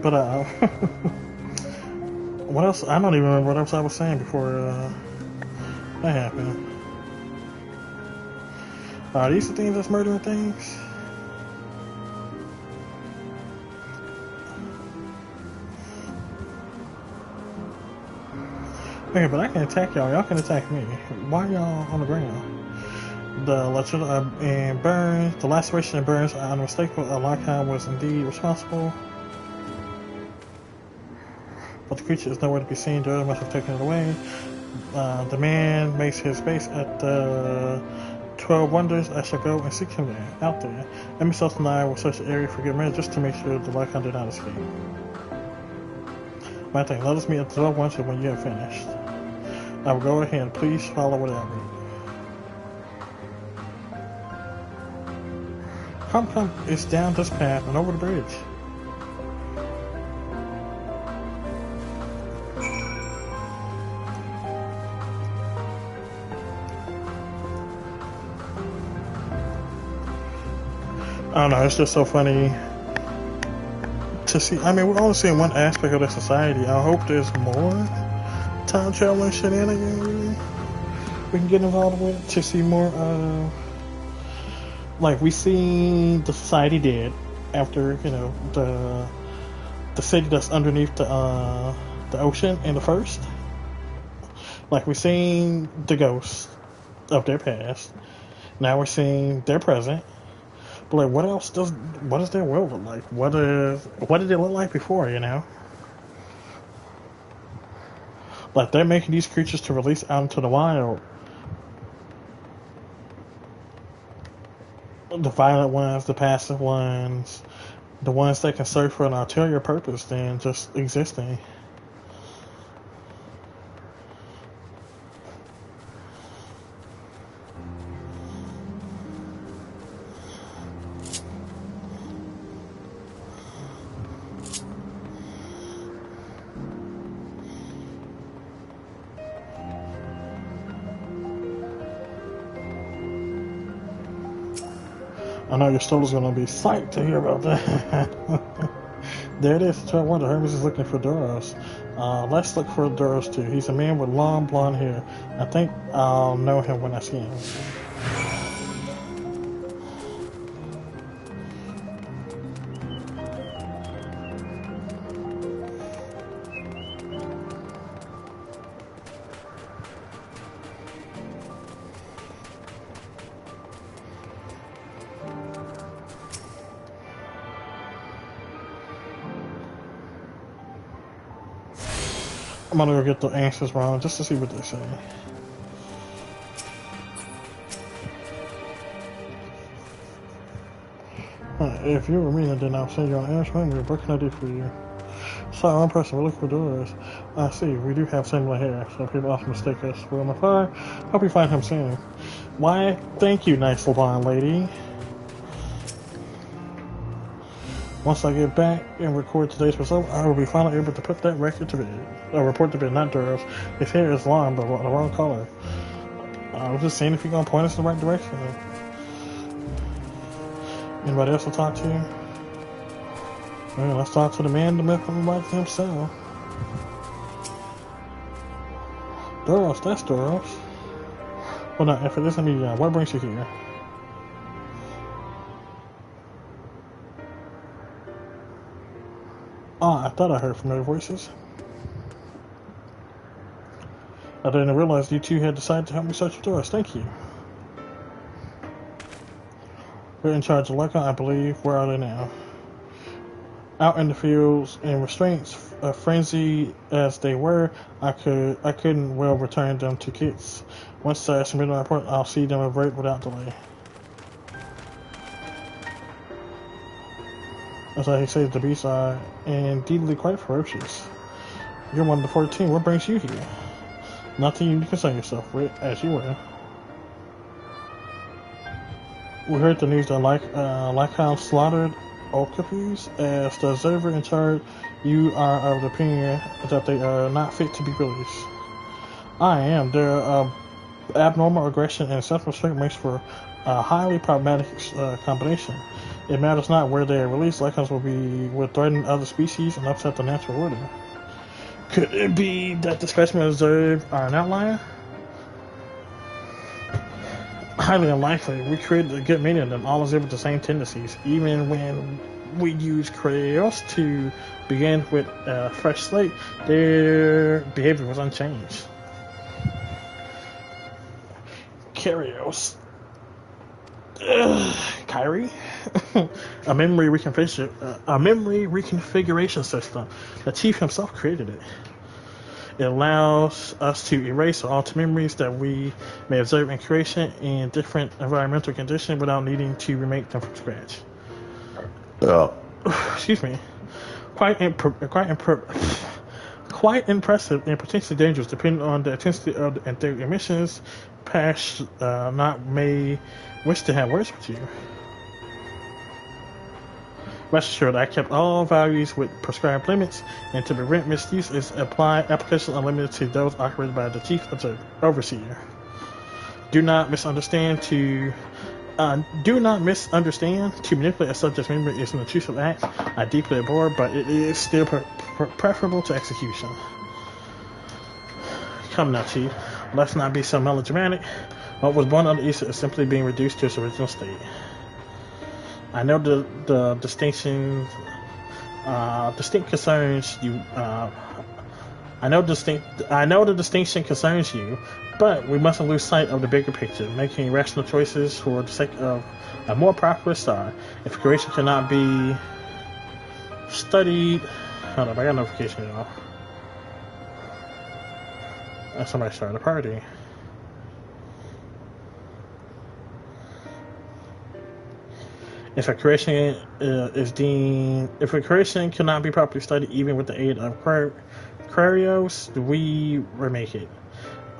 But what else? I don't even remember what else I was saying before that happened. Are these the things that's murdering things? Okay, but I can attack y'all. Y'all can attack me. Why are y'all on the ground? The and burns, the laceration and burns are unmistakable. Alakai was indeed responsible. But the creature is nowhere to be seen. Joe must have taken it away. The man makes his base at the 12 Wonders. I shall go and seek him there, out there. And myself and I will search the area for good men just to make sure the Lycan did not escape. My thing, let us meet at the 12 Wonders when you have finished. I will go ahead. Please follow without me. Come, it's down this path and over the bridge. I don't know, it's just so funny to see. I mean, we're only seeing one aspect of the society. I hope there's more time traveling shenanigans we can get involved with to see more of. Like, we see the society dead after, you know, the city that's underneath the ocean in the first. Like, we're seeing the ghosts of their past. Now we're seeing their present. But like, what does their world look like? What did it look like before, you know? Like, they're making these creatures to release out into the wild. The violent ones, the passive ones, the ones that can serve for an ulterior purpose than just existing. I know your soul is going to be psyched to hear about that. There it is, 12 Wonder. Hermes is looking for Duros. Let's look for Duros too. He's a man with long blonde hair. I think I'll know him when I see him. I'm gonna go get the answers wrong just to see what they say. If you were me, then I'll send you on answer. What can I do for you? Sorry, one person. We're looking for doors. I see. We do have similar hair, so people often mistake us for my fire. Hope you find him soon. Why? Thank you, nice little blonde lady. Once I get back and record today's result, I will be finally able to put that record to bed. Report to bed, not Duros. His hair is long, but the wrong color. I was just seeing if you're going to point us in the right direction. Anybody else to talk to? Well, let's talk to the man, the myth, and the life himself. Duros, that's Duros. Hold on, if it isn't me, what brings you here? Oh, I thought I heard familiar voices. I didn't realize you two had decided to help me search the doors. Thank you. We're in charge of Luca, I believe. Where are they now? Out in the fields, in restraints, frenzy as they were, I couldn't well return them to Kits. Once I submit my report, I'll see them avert without delay. As I say, the beasts are indeedly quite ferocious. You're one of the 14. What brings you here? Nothing you concern yourself with, as you were. We heard the news that Lycan slaughtered Okapis. As the observer in charge, you are of the opinion that they are not fit to be released. I am. Their abnormal aggression and self-restraint makes for a highly problematic combination. It matters not where they are released. Lycans will threaten other species and upset the natural order. Could it be that the specimen observed are an outlier? Highly unlikely. We created a good many of them, all exhibit the same tendencies. Even when we use Kraos to begin with a fresh slate, their behavior was unchanged. Kraos. Kyrie? a memory reconfiguration system. The chief himself created it. It allows us to erase or alter memories that we may observe in creation in different environmental conditions without needing to remake them from scratch. Excuse me. Quite impressive and potentially dangerous, depending on the intensity of the etheric emissions. Pash not may wish to have words with you. Rest assured, I kept all values with prescribed limits, and to prevent misuse, is applications unlimited to those operated by the chief overseer. Do not misunderstand. To manipulate a subject's memory is an intrusive act I deeply abhor, but it is still preferable to execution. Come now, Chief. Let's not be so melodramatic. What was born of the East is simply being reduced to its original state. I know the distinct concerns you. I know the distinction concerns you, but we mustn't lose sight of the bigger picture, making rational choices for the sake of a more prosperous star. If creation cannot be studied, hold up, I got a notification, y'all. Somebody started a party. If a creation cannot be properly studied, even with the aid of Kraos, we remake it.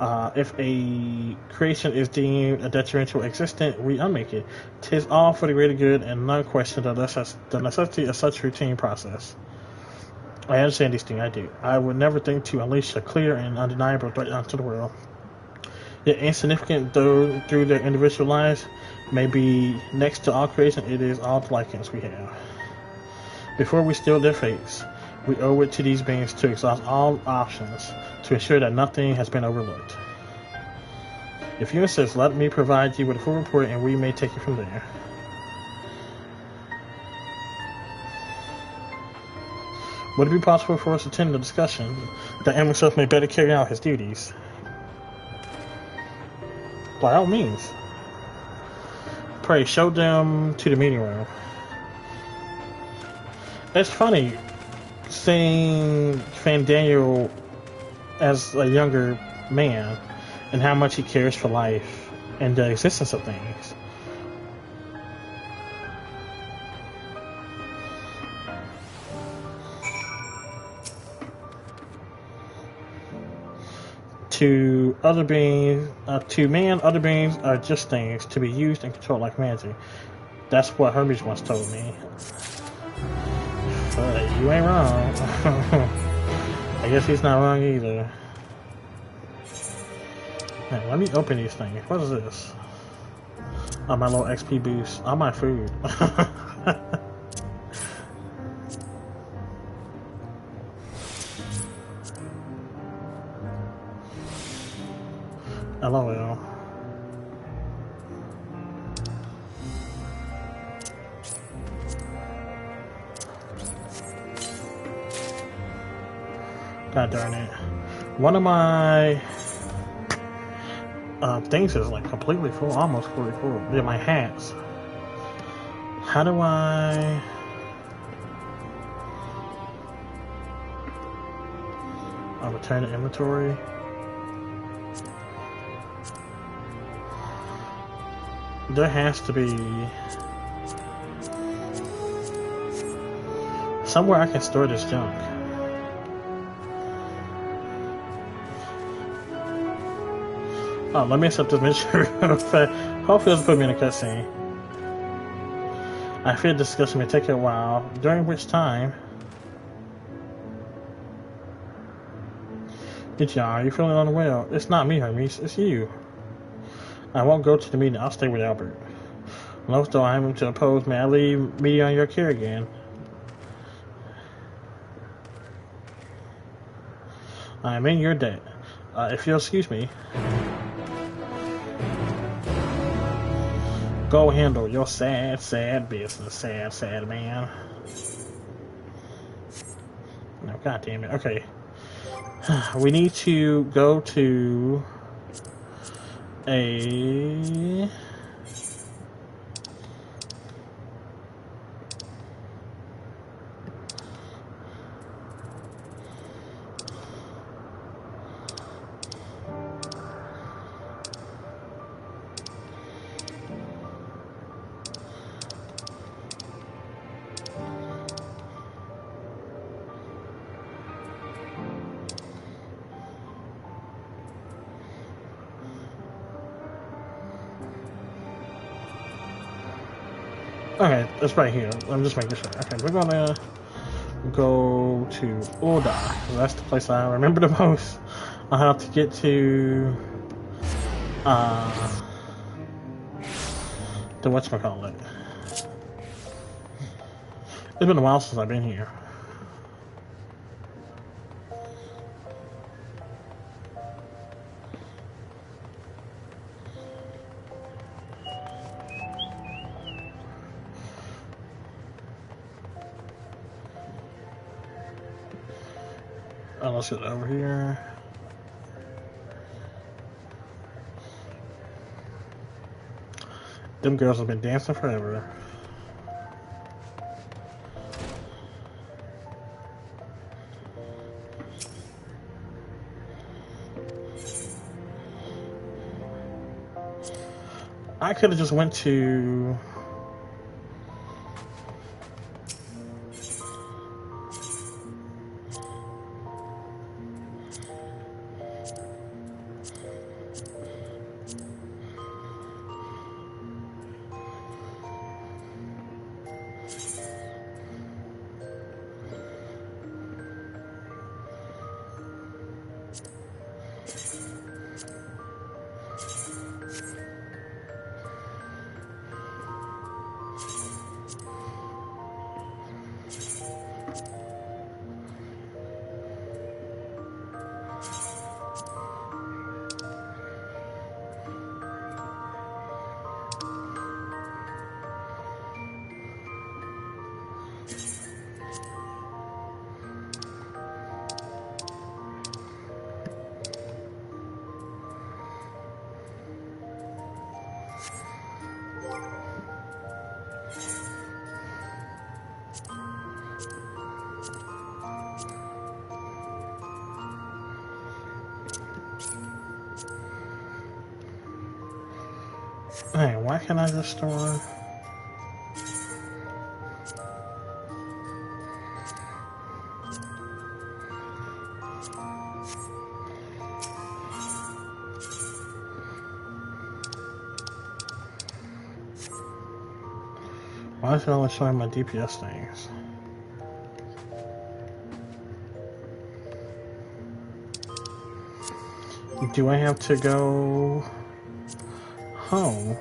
If a creation is deemed a detrimental existent, we unmake it. 'Tis all for the greater good, and none question the necessity of such routine process. I understand these things, I do. I would never think to unleash a clear and undeniable threat onto the world. Yet insignificant though through their individual lives may be, next to all creation, it is all the Lycans we have. Before we steal their fates, we owe it to these beings to exhaust all options to ensure that nothing has been overlooked. If you insist, let me provide you with a full report and we may take it from there. Would it be possible for us to attend the discussion that himself may better carry out his duties? By all means. Pray, show them to the meeting room. It's funny seeing Fandaniel as a younger man and how much he cares for life and the existence of things. To other beings, to man, other beings are just things to be used and controlled like magic. That's what Hermes once told me. You ain't wrong. I guess he's not wrong either. Man, let me open these things. What is this? Oh, my little XP boost. All my food. LOL. God darn it. One of my things is like completely full, almost fully full. Yeah, my hats. How do I... I'll return to inventory. There has to be somewhere I can store this junk. Oh, let me accept this mission. Hopefully it'll put me in a cutscene. I fear discussion may take a while, during which time... Are you feeling unwell? It's not me, Hermes. It's you. I won't go to the meeting. I'll stay with Albert. Unless though I am to oppose, may I leave me on your care again? I am in your debt. If you'll excuse me. Go handle your sad, sad business, sad, sad man. No, god damn it. Okay. We need to go to a... Okay, it's right here. I'm just making sure. Okay, we're gonna go to Oda. That's the place I remember the most. I have to get to the whatchamacallit. It's been a while since I've been here. Let's get over here. Them girls have been dancing forever. I could have just went to... Hey, why can't I just store... Why is it only showing my DPS things? Do I have to go home?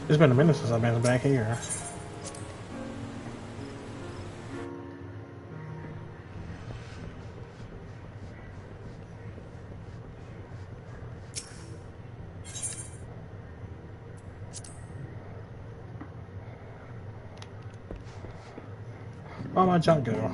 It's been a minute since I've been back here. Where'd my junk go?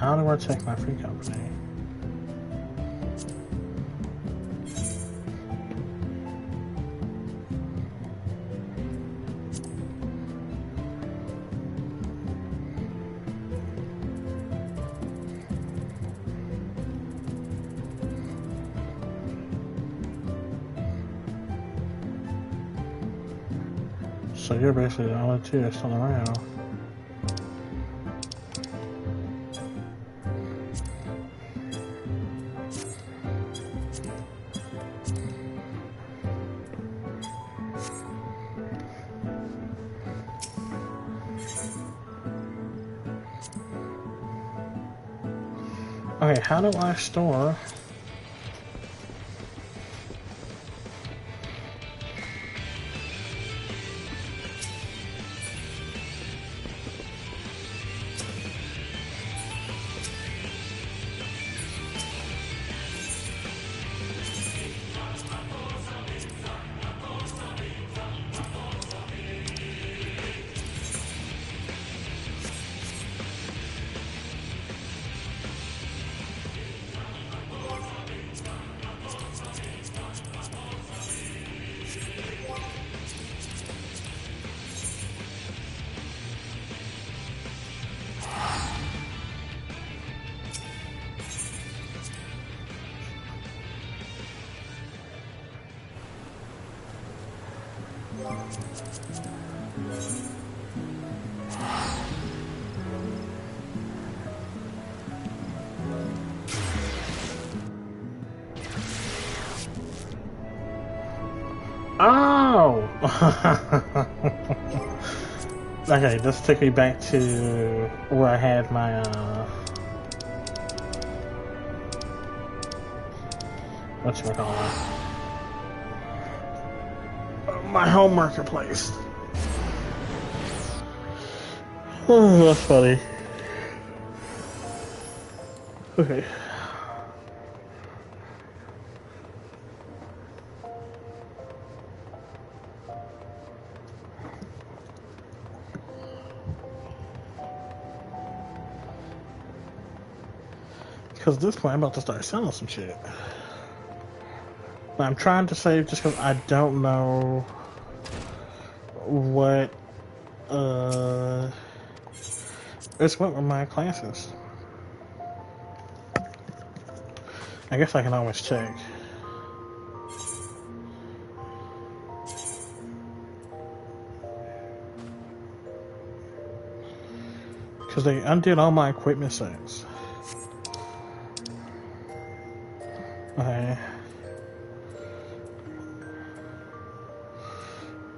How do I check my free company? So you're basically the only two that's still around. Okay, how do I store? Oh! Okay, this took me back to where I had my, whatchamacallit? My home marketplace. Oh, that's funny. Okay. Because at this point, I'm about to start selling some shit. But I'm trying to save just because I don't know what, it's what were my classes. I guess I can always check. Because they undid all my equipment sets. Okay.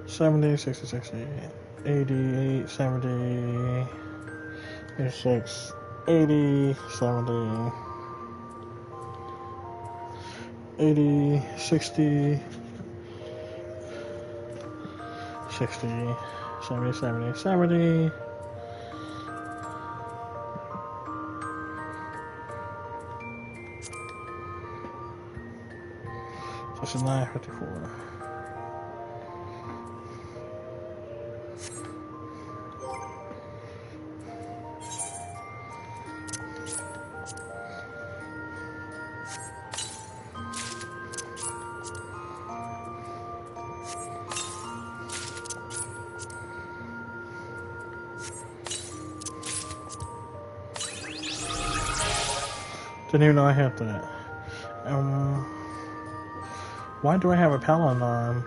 70, 60, 60, 88, 70, 86, 80, 70, 80, 60, 60, 70, 70, 70. This is 954. Didn't even know I had that. Why do I have a Paladin arm?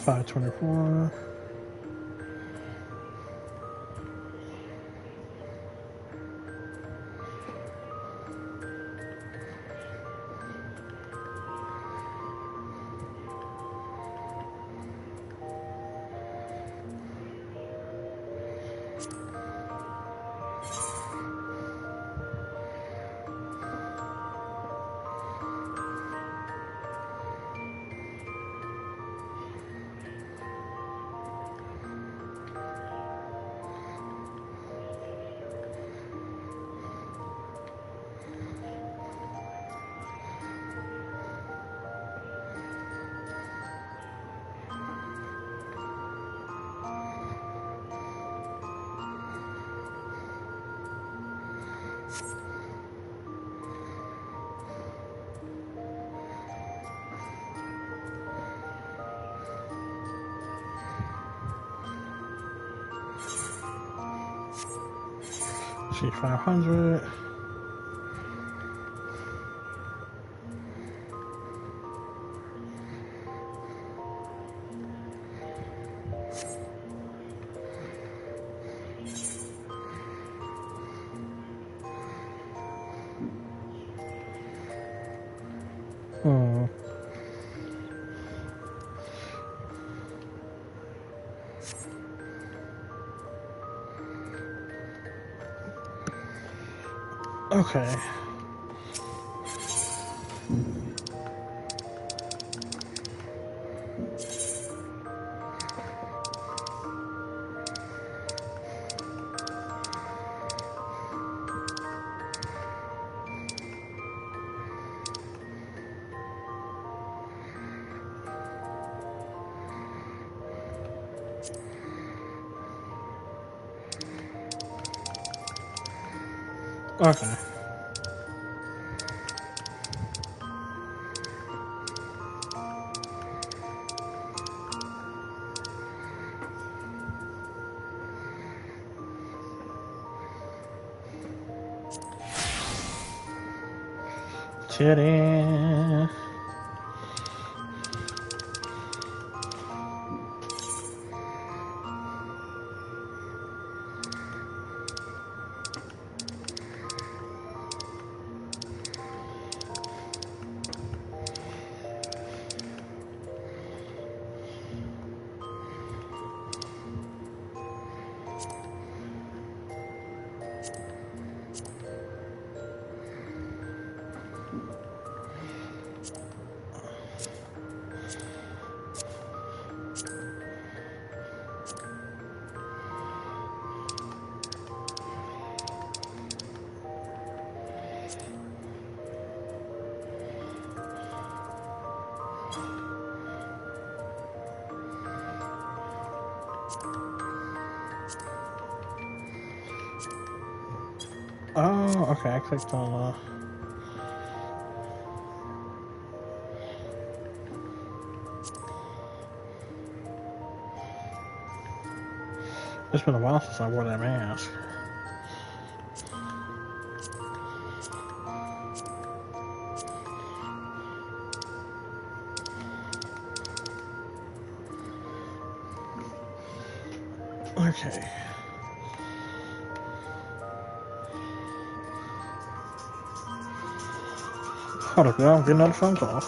524. See 500. Okay. Okay. Titty. Oh, okay, I clicked on it's been a while since I wore that mask. Okay. Hold up, y'all. I'm getting another phone call.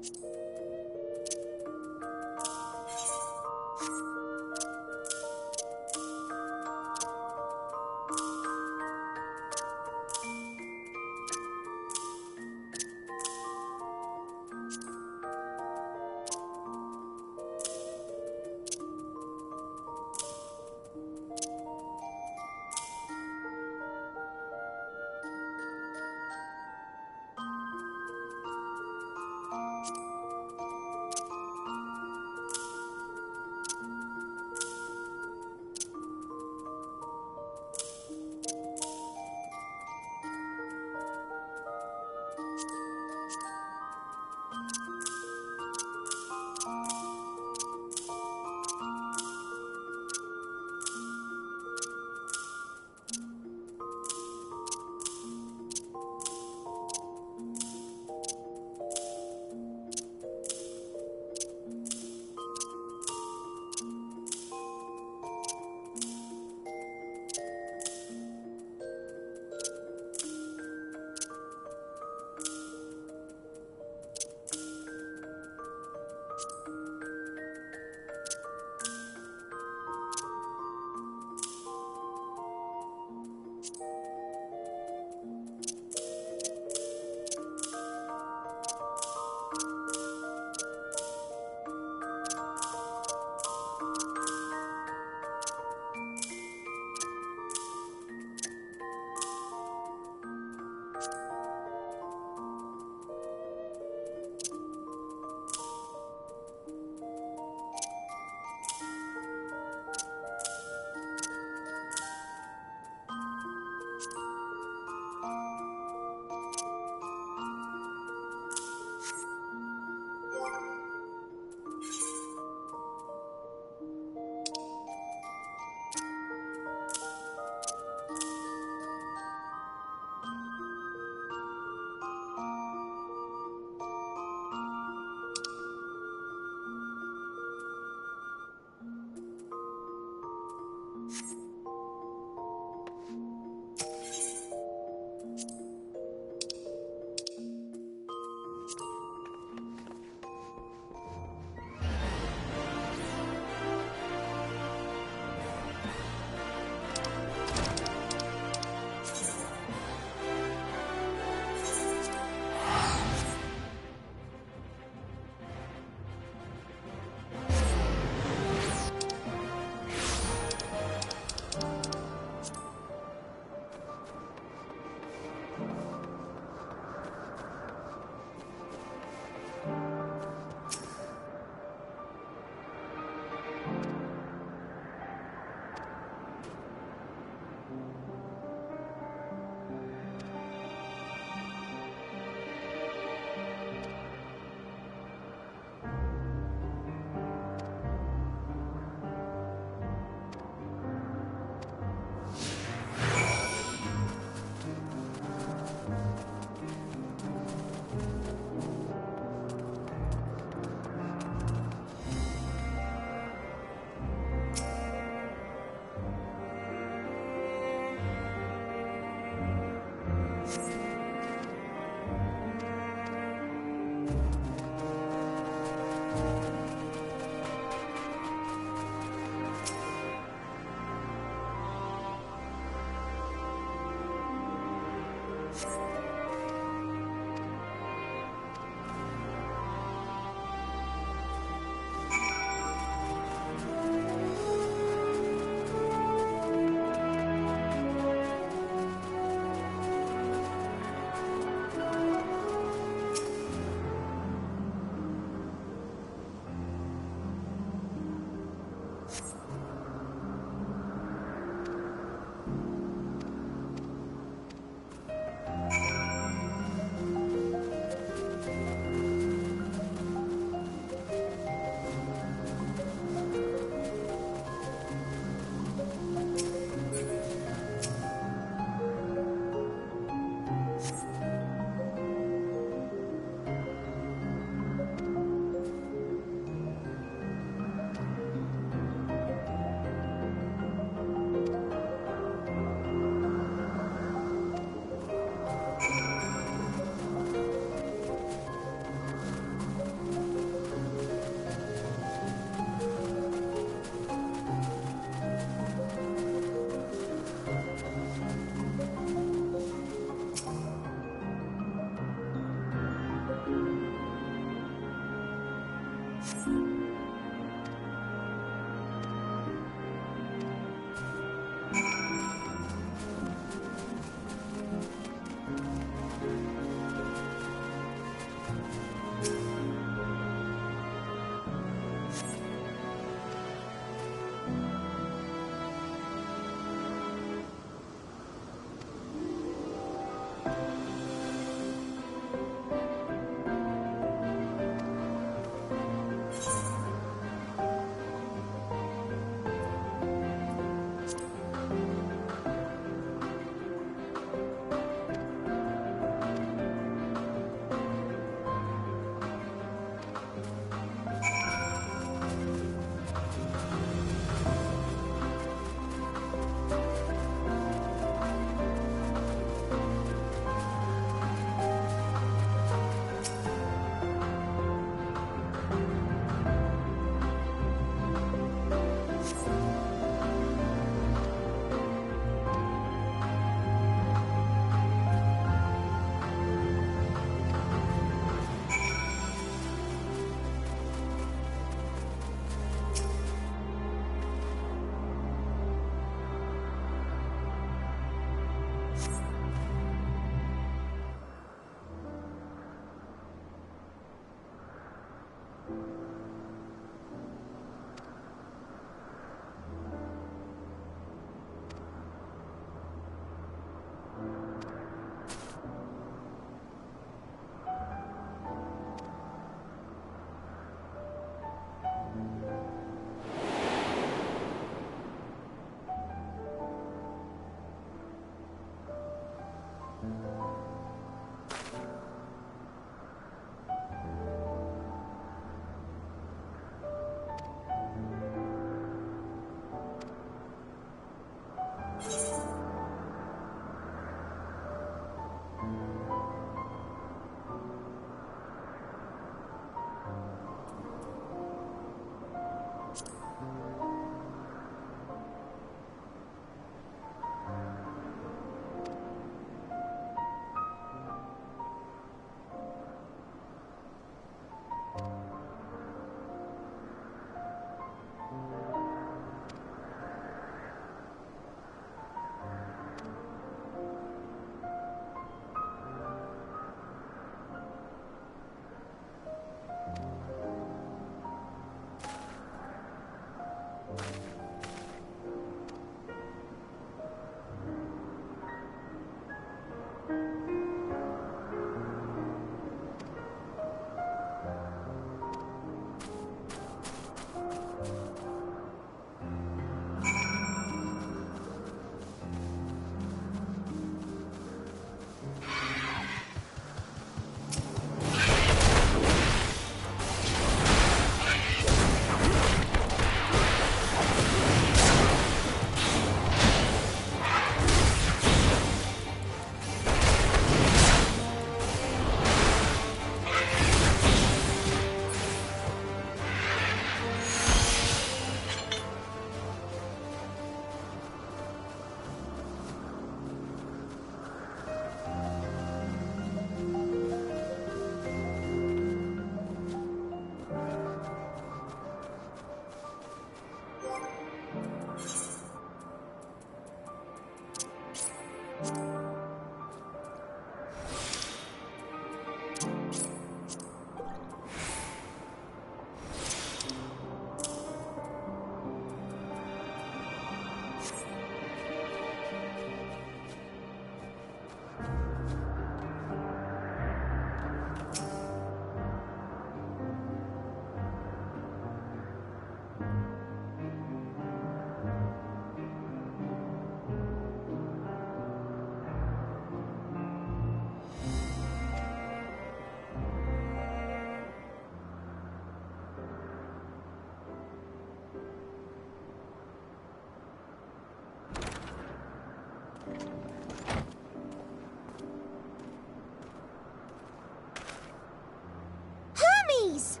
Hermes!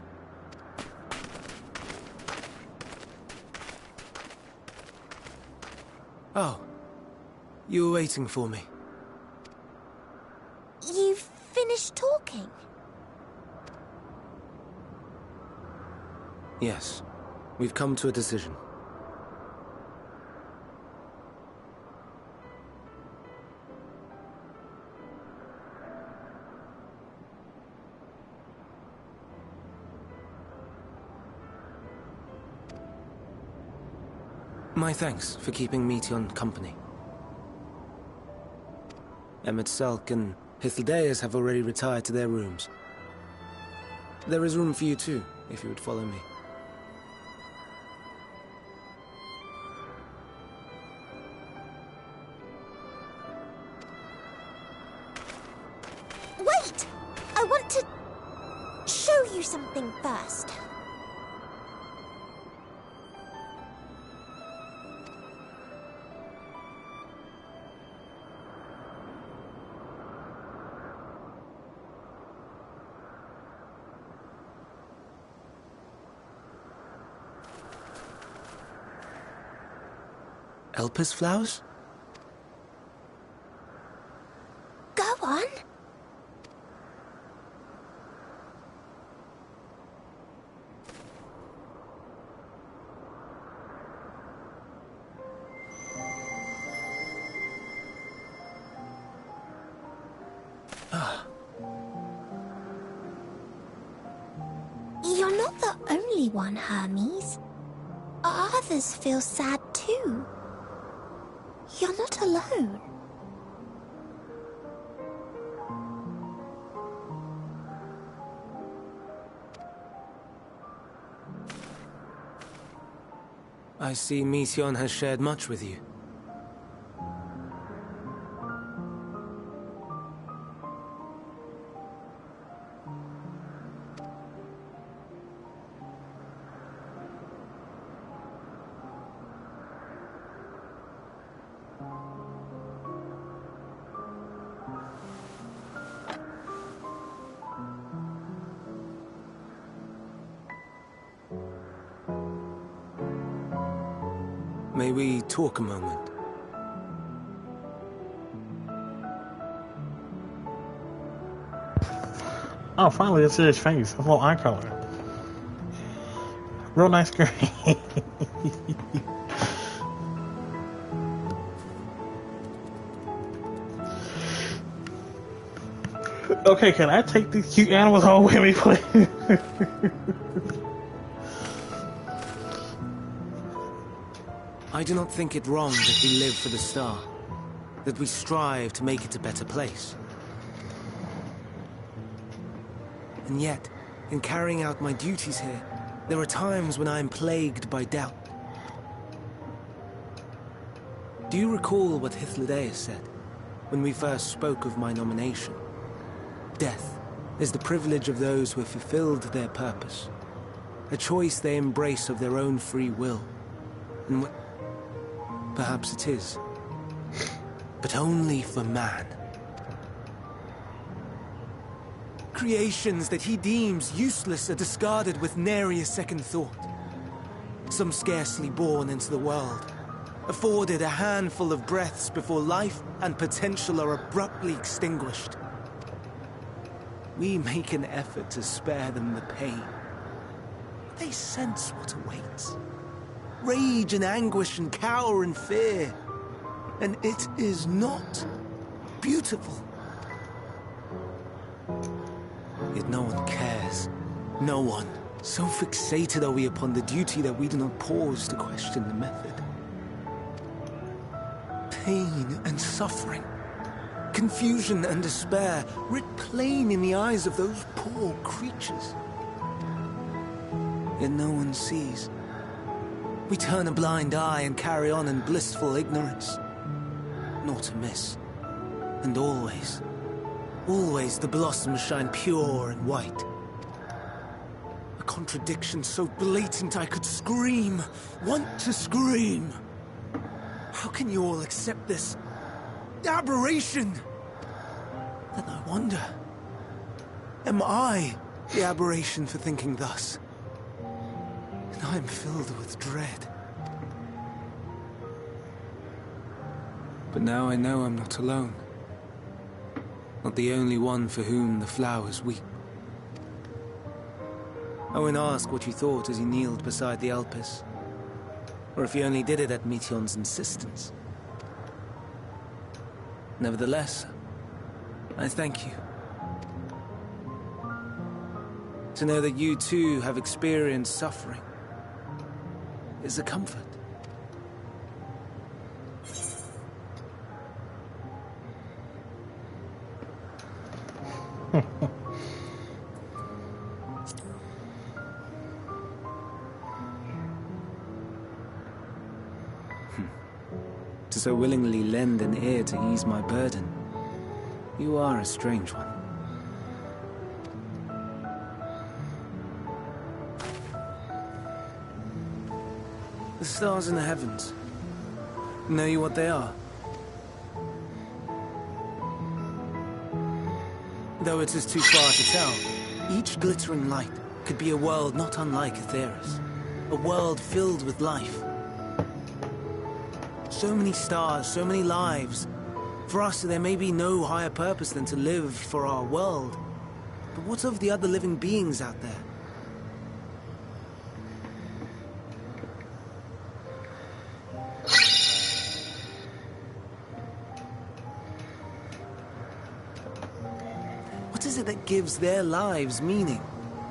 Oh. You were waiting for me. You've finished talking? Yes. We've come to a decision. My thanks for keeping Meteon company. Emmett Selk and Hythlodaeus have already retired to their rooms. There is room for you too, if you would follow me. Wait! I want to show you something first. Elpis flowers? Go on. You're not the only one, Hermes. Others feel sad too. You're not alone. I see Meteon has shared much with you. May we talk a moment? Oh, finally, this is his face. A little eye color. Real nice green. Okay, can I take these cute animals home with me, please? I do not think it wrong that we live for the star, that we strive to make it a better place. And yet, in carrying out my duties here, there are times when I am plagued by doubt. Do you recall what Hythlodaeus said when we first spoke of my nomination? Death is the privilege of those who have fulfilled their purpose, a choice they embrace of their own free will. And perhaps it is, but only for man. Creations that he deems useless are discarded with nary a second thought. Some scarcely born into the world, afforded a handful of breaths before life and potential are abruptly extinguished. We make an effort to spare them the pain. They sense what awaits. Rage and anguish and cower and fear. And it is not beautiful. Yet no one cares. No one. So fixated are we upon the duty that we do not pause to question the method. Pain and suffering, confusion and despair, writ plain in the eyes of those poor creatures. Yet no one sees. We turn a blind eye and carry on in blissful ignorance. Not amiss. And always, always the blossoms shine pure and white. A contradiction so blatant I could scream, want to scream. How can you all accept this aberration? Then I wonder, am I the aberration for thinking thus? And I am filled with dread. But now I know I'm not alone. Not the only one for whom the flowers weep. I won't ask what you thought as you kneeled beside the Alpes, or if you only did it at Meteon's insistence. Nevertheless, I thank you. To know that you too have experienced suffering is a comfort. To so willingly lend an ear to ease my burden, you are a strange one. The stars in the heavens. Know you what they are? Though it is too far to tell, each glittering light could be a world not unlike Aetheris. A world filled with life. So many stars, so many lives. For us, there may be no higher purpose than to live for our world. But what of the other living beings out there? What is it that gives their lives meaning?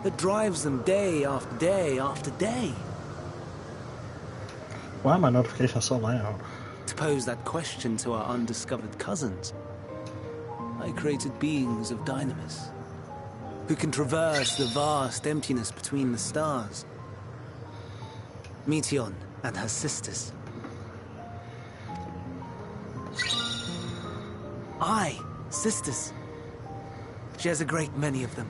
That drives them day after day after day? Why are my notifications so loud? To pose that question to our undiscovered cousins, I created beings of Dynamis, who can traverse the vast emptiness between the stars. Meteon and her sisters. Aye, sisters. She has a great many of them,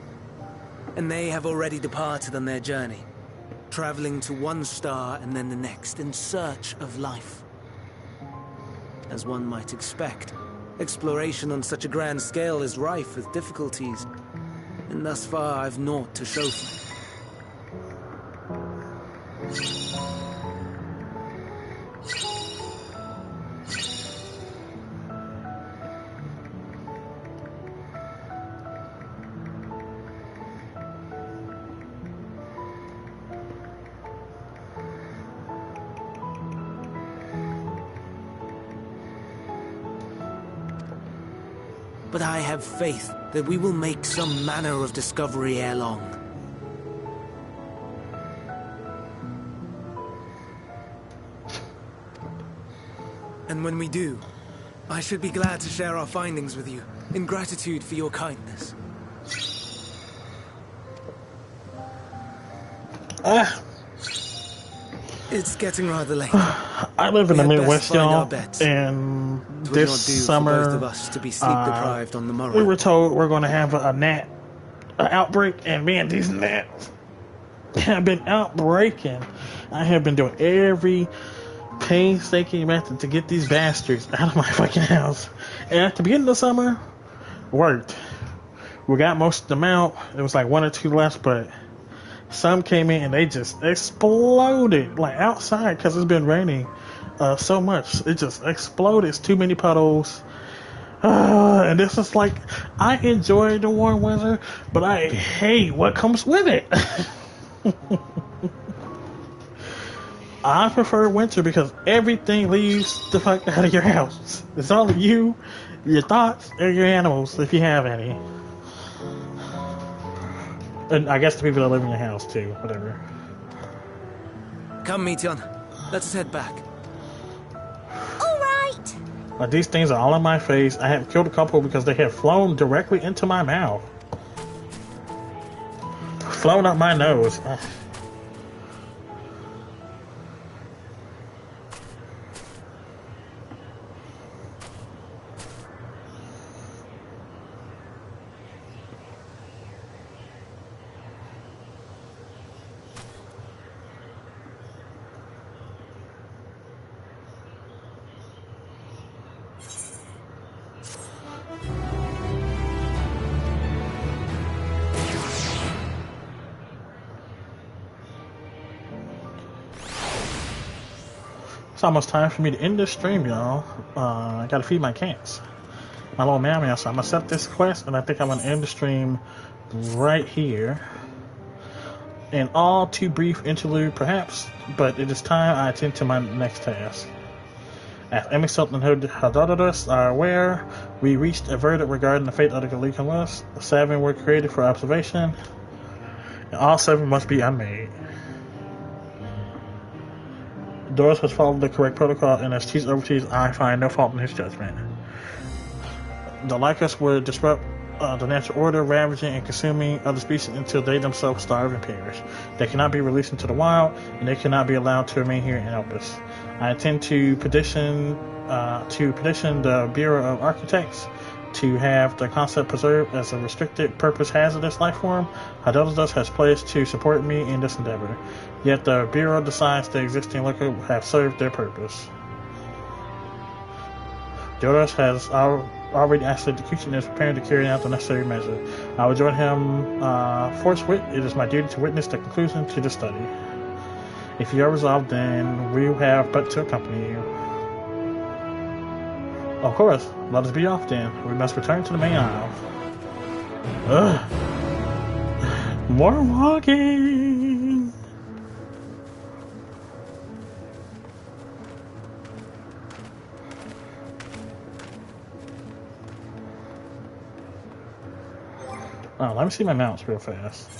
and they have already departed on their journey, traveling to one star and then the next in search of life. As one might expect, exploration on such a grand scale is rife with difficulties, and thus far I've naught to show for it. But I have faith that we will make some manner of discovery ere long. And when we do, I should be glad to share our findings with you, in gratitude for your kindness. It's getting rather late. I live in the Midwest, y'all, bets. and It would this not do summer, for both of us to be sleep deprived on the morrow. we were told we're going to have an outbreak, and man, these gnats have been outbreaking. I have been doing every painstaking method to get these bastards out of my fucking house. And at the beginning of the summer, worked. We got most of them out. There was like one or two left, but some came in and they just exploded, like outside, because it's been raining so much. It just exploded. It's too many puddles. And this is like, I enjoy the warm weather, but I hate what comes with it. I prefer winter because everything leaves the fuck out of your house. It's only you, your thoughts, and your animals, if you have any. And I guess the people that live in your house, too. Whatever. Come, Meteon. Let's head back. Alright! Like, these things are all in my face. I have killed a couple because they have flown directly into my mouth. Flown up my nose. It's almost time for me to end this stream, y'all. I gotta feed my cats. My little mammy, so I'm gonna set this quest, and I think I'm gonna end the stream right here. And all too brief interlude, perhaps, but it is time I attend to my next task. As Emisult and Herodotus are aware, we reached a verdict regarding the fate of the Galician list. The 7 were created for observation, and all 7 must be unmade. Doris has followed the correct protocol, and as Chief Overseas, I find no fault in his judgment. The Lycus would disrupt the natural order, ravaging and consuming other species until they themselves starve and perish. They cannot be released into the wild, and they cannot be allowed to remain here and help us. I intend to petition the Bureau of Architects to have the concept preserved as a restricted purpose hazardous life form. Herodotus has pledged to support me in this endeavor. Yet the Bureau decides the existing liquor have served their purpose. Doris has already asked the executioner and is preparing to carry out the necessary measure. I will join him forthwith. It is my duty to witness the conclusion to the study. If you are resolved, then we have but to accompany you. Of course, let us be off then. We must return to the main aisle. Ugh. More walking! Oh, let me see my mounts real fast.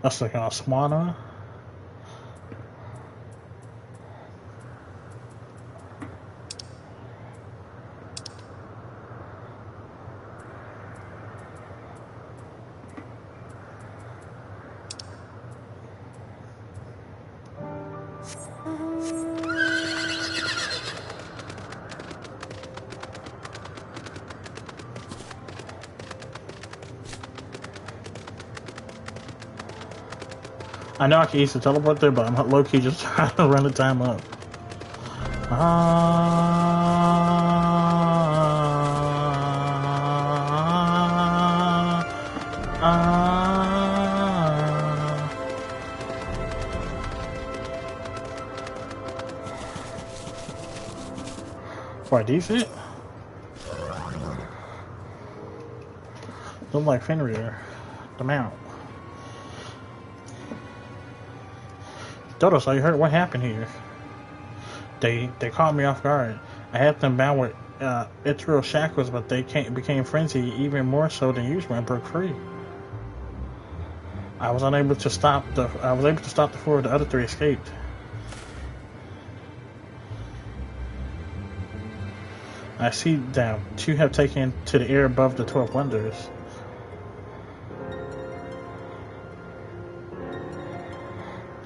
That's like a Swana. I know I can easily teleport there, but I'm low-key just trying to run the time up. Why, these it? Look like Fenrir, the mount. Dodo, so you heard what happened here? They caught me off guard. I had them bound with ethereal shackles, but they became frenzied even more so than usual and broke free. I was able to stop the 4. The other 3 escaped. I see them. 2 have taken to the air above the 12 wonders.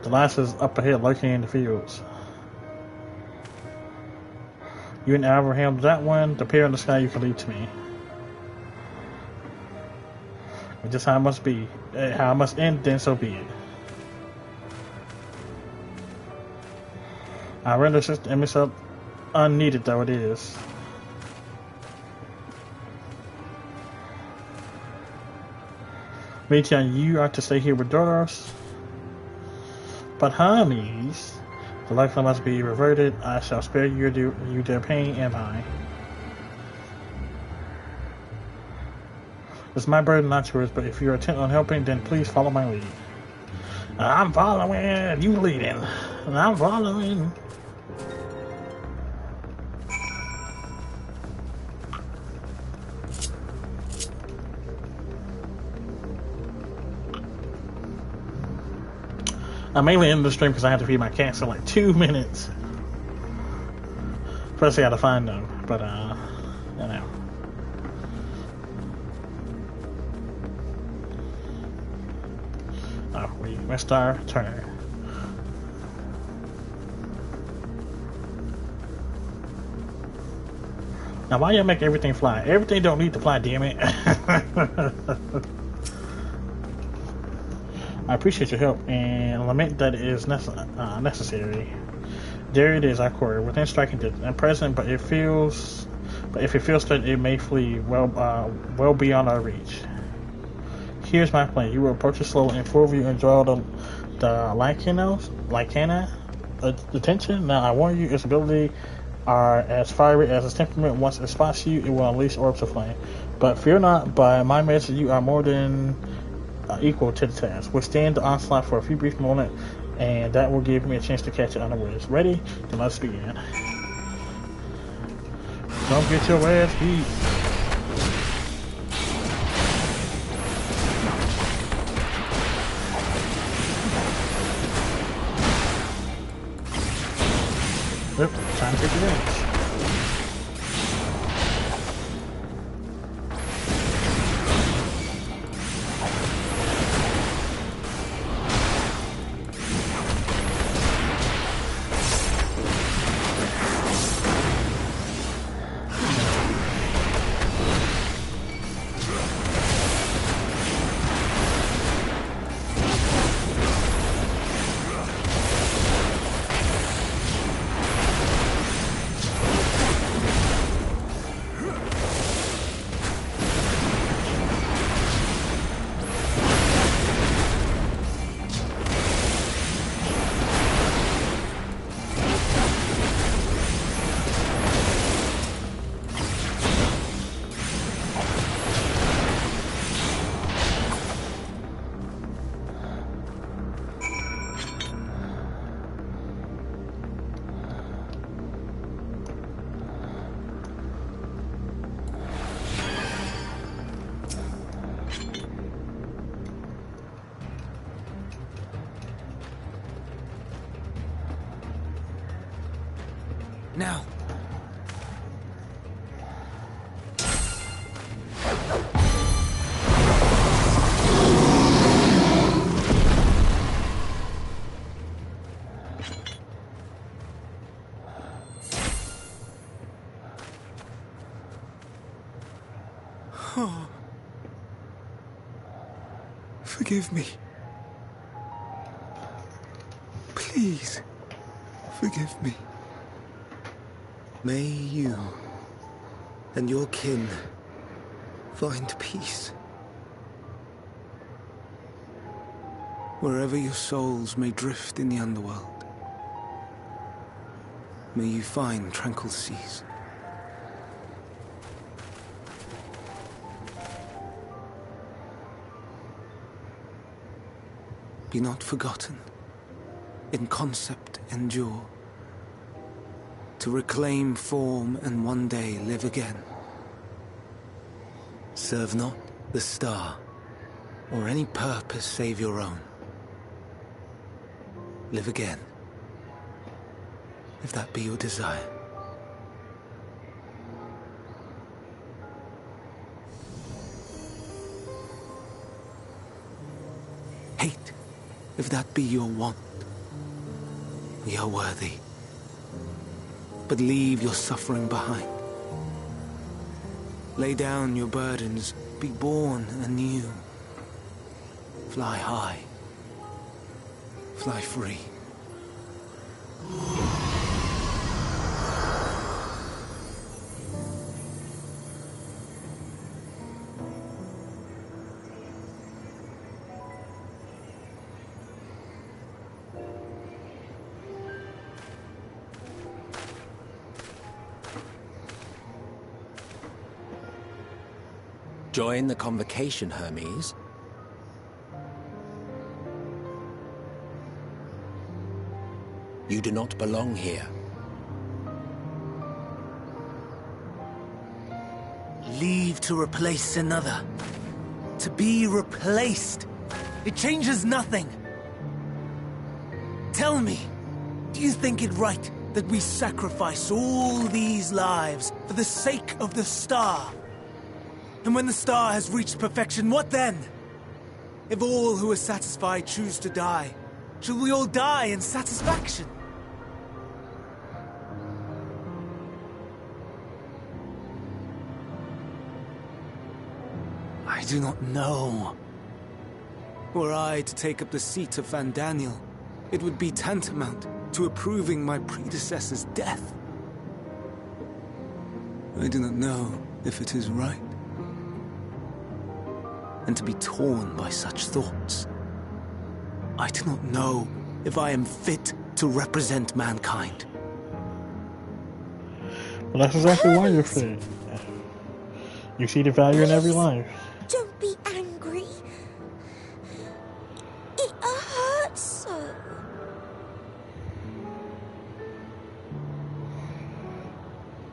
The last is up ahead, lurking in the fields. You and Alvar handle that one. The pair in the sky you can lead to me. But just how it must be. How it must end, then so be it. I render Sister Emisult unneeded though it is. Meetian, you are to stay here with Doros. But honeys, the likelihood must be reverted. I shall spare you their pain and mine. It's my burden, not yours, but if you're intent on helping, then please follow my lead. I'm following, you leading, and I'm following. I'm mainly in the stream because I have to feed my cats in like 2 minutes. First I gotta find them, but you know. Oh, we missed our turn. Now why y'all make everything fly? Everything don't need to fly, damn it. I appreciate your help and lament that it is necessary. There it is, I quoted, within striking distance. At present, but if it feels that it may flee well beyond our reach. Here's my plan. You will approach it slowly and 4 of you and draw the Lycana attention. Now I warn you, its ability are as fiery as its temperament. Once it spots you, it will unleash orbs of flame. But fear not, by my measure you are more than equal to the task. Withstand the onslaught for a few brief moments, and that will give me a chance to catch it unawares. Ready? Then let's begin. Don't get your ass beat. Yep, time to take advantage. Now. Oh. Forgive me. Please, forgive me. May you and your kin find peace. Wherever your souls may drift in the underworld, may you find tranquil seas. Be not forgotten, in concept endure, to reclaim form and one day live again. Serve not the star, or any purpose save your own. Live again, if that be your desire. Hate, if that be your want. We are worthy. But leave your suffering behind. Lay down your burdens, be born anew. Fly high, fly free. Join the convocation, Hermes. You do not belong here. Leave to replace another. To be replaced. It changes nothing. Tell me, do you think it right that we sacrifice all these lives for the sake of the star? And when the star has reached perfection, what then? If all who are satisfied choose to die, shall we all die in satisfaction? I do not know. Were I to take up the seat of Van Daniel, it would be tantamount to approving my predecessor's death. I do not know if it is right. And to be torn by such thoughts, I do not know if I am fit to represent mankind. Well, that's exactly why you're fit. You see the value in every life. Don't be angry. It hurts so.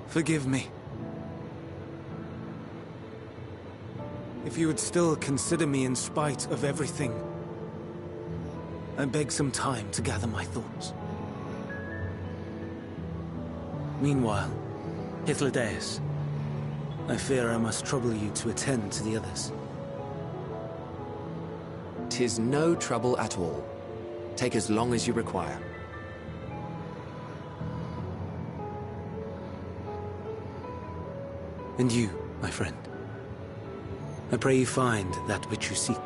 Forgive me. If you would still consider me in spite of everything, I beg some time to gather my thoughts. Meanwhile, Hythlodaeus, I fear I must trouble you to attend to the others. 'Tis no trouble at all. Take as long as you require. And you, my friend, I pray you find that which you seek.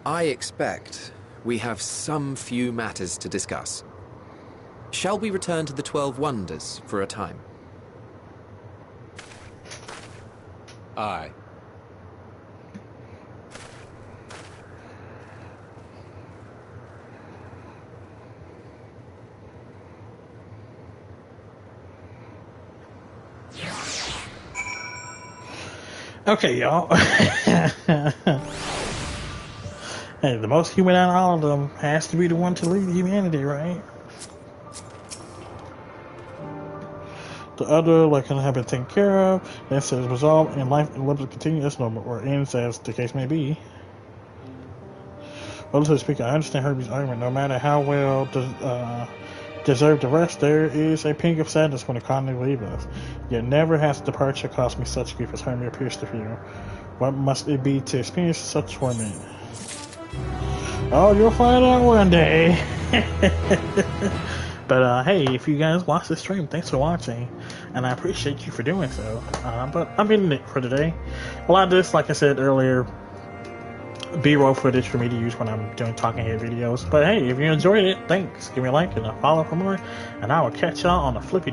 I expect we have some few matters to discuss. Shall we return to the 12 Wonders for a time? Aye. Okay, y'all. Hey, the most human out of all of them has to be the one to lead humanity, right? The other, like, can have been taken care of, then says resolve, and life and liberty continue as normal, or ends as the case may be. Well, to speak, I understand Herbie's argument. No matter how well deserved the rest, there is a pang of sadness when the colony leaves us. Yet never has departure caused me such grief as Hermie appears to feel. What must it be to experience such torment? Oh, you'll find out one day. But hey, if you guys watch the stream, thanks for watching, and I appreciate you for doing so. But I'm ending it for today. A lot of this, like I said earlier, B-roll footage for me to use when I'm doing talking head videos. But hey, if you enjoyed it, thanks. Give me a like and a follow for more, and I will catch y'all on the flippy dip.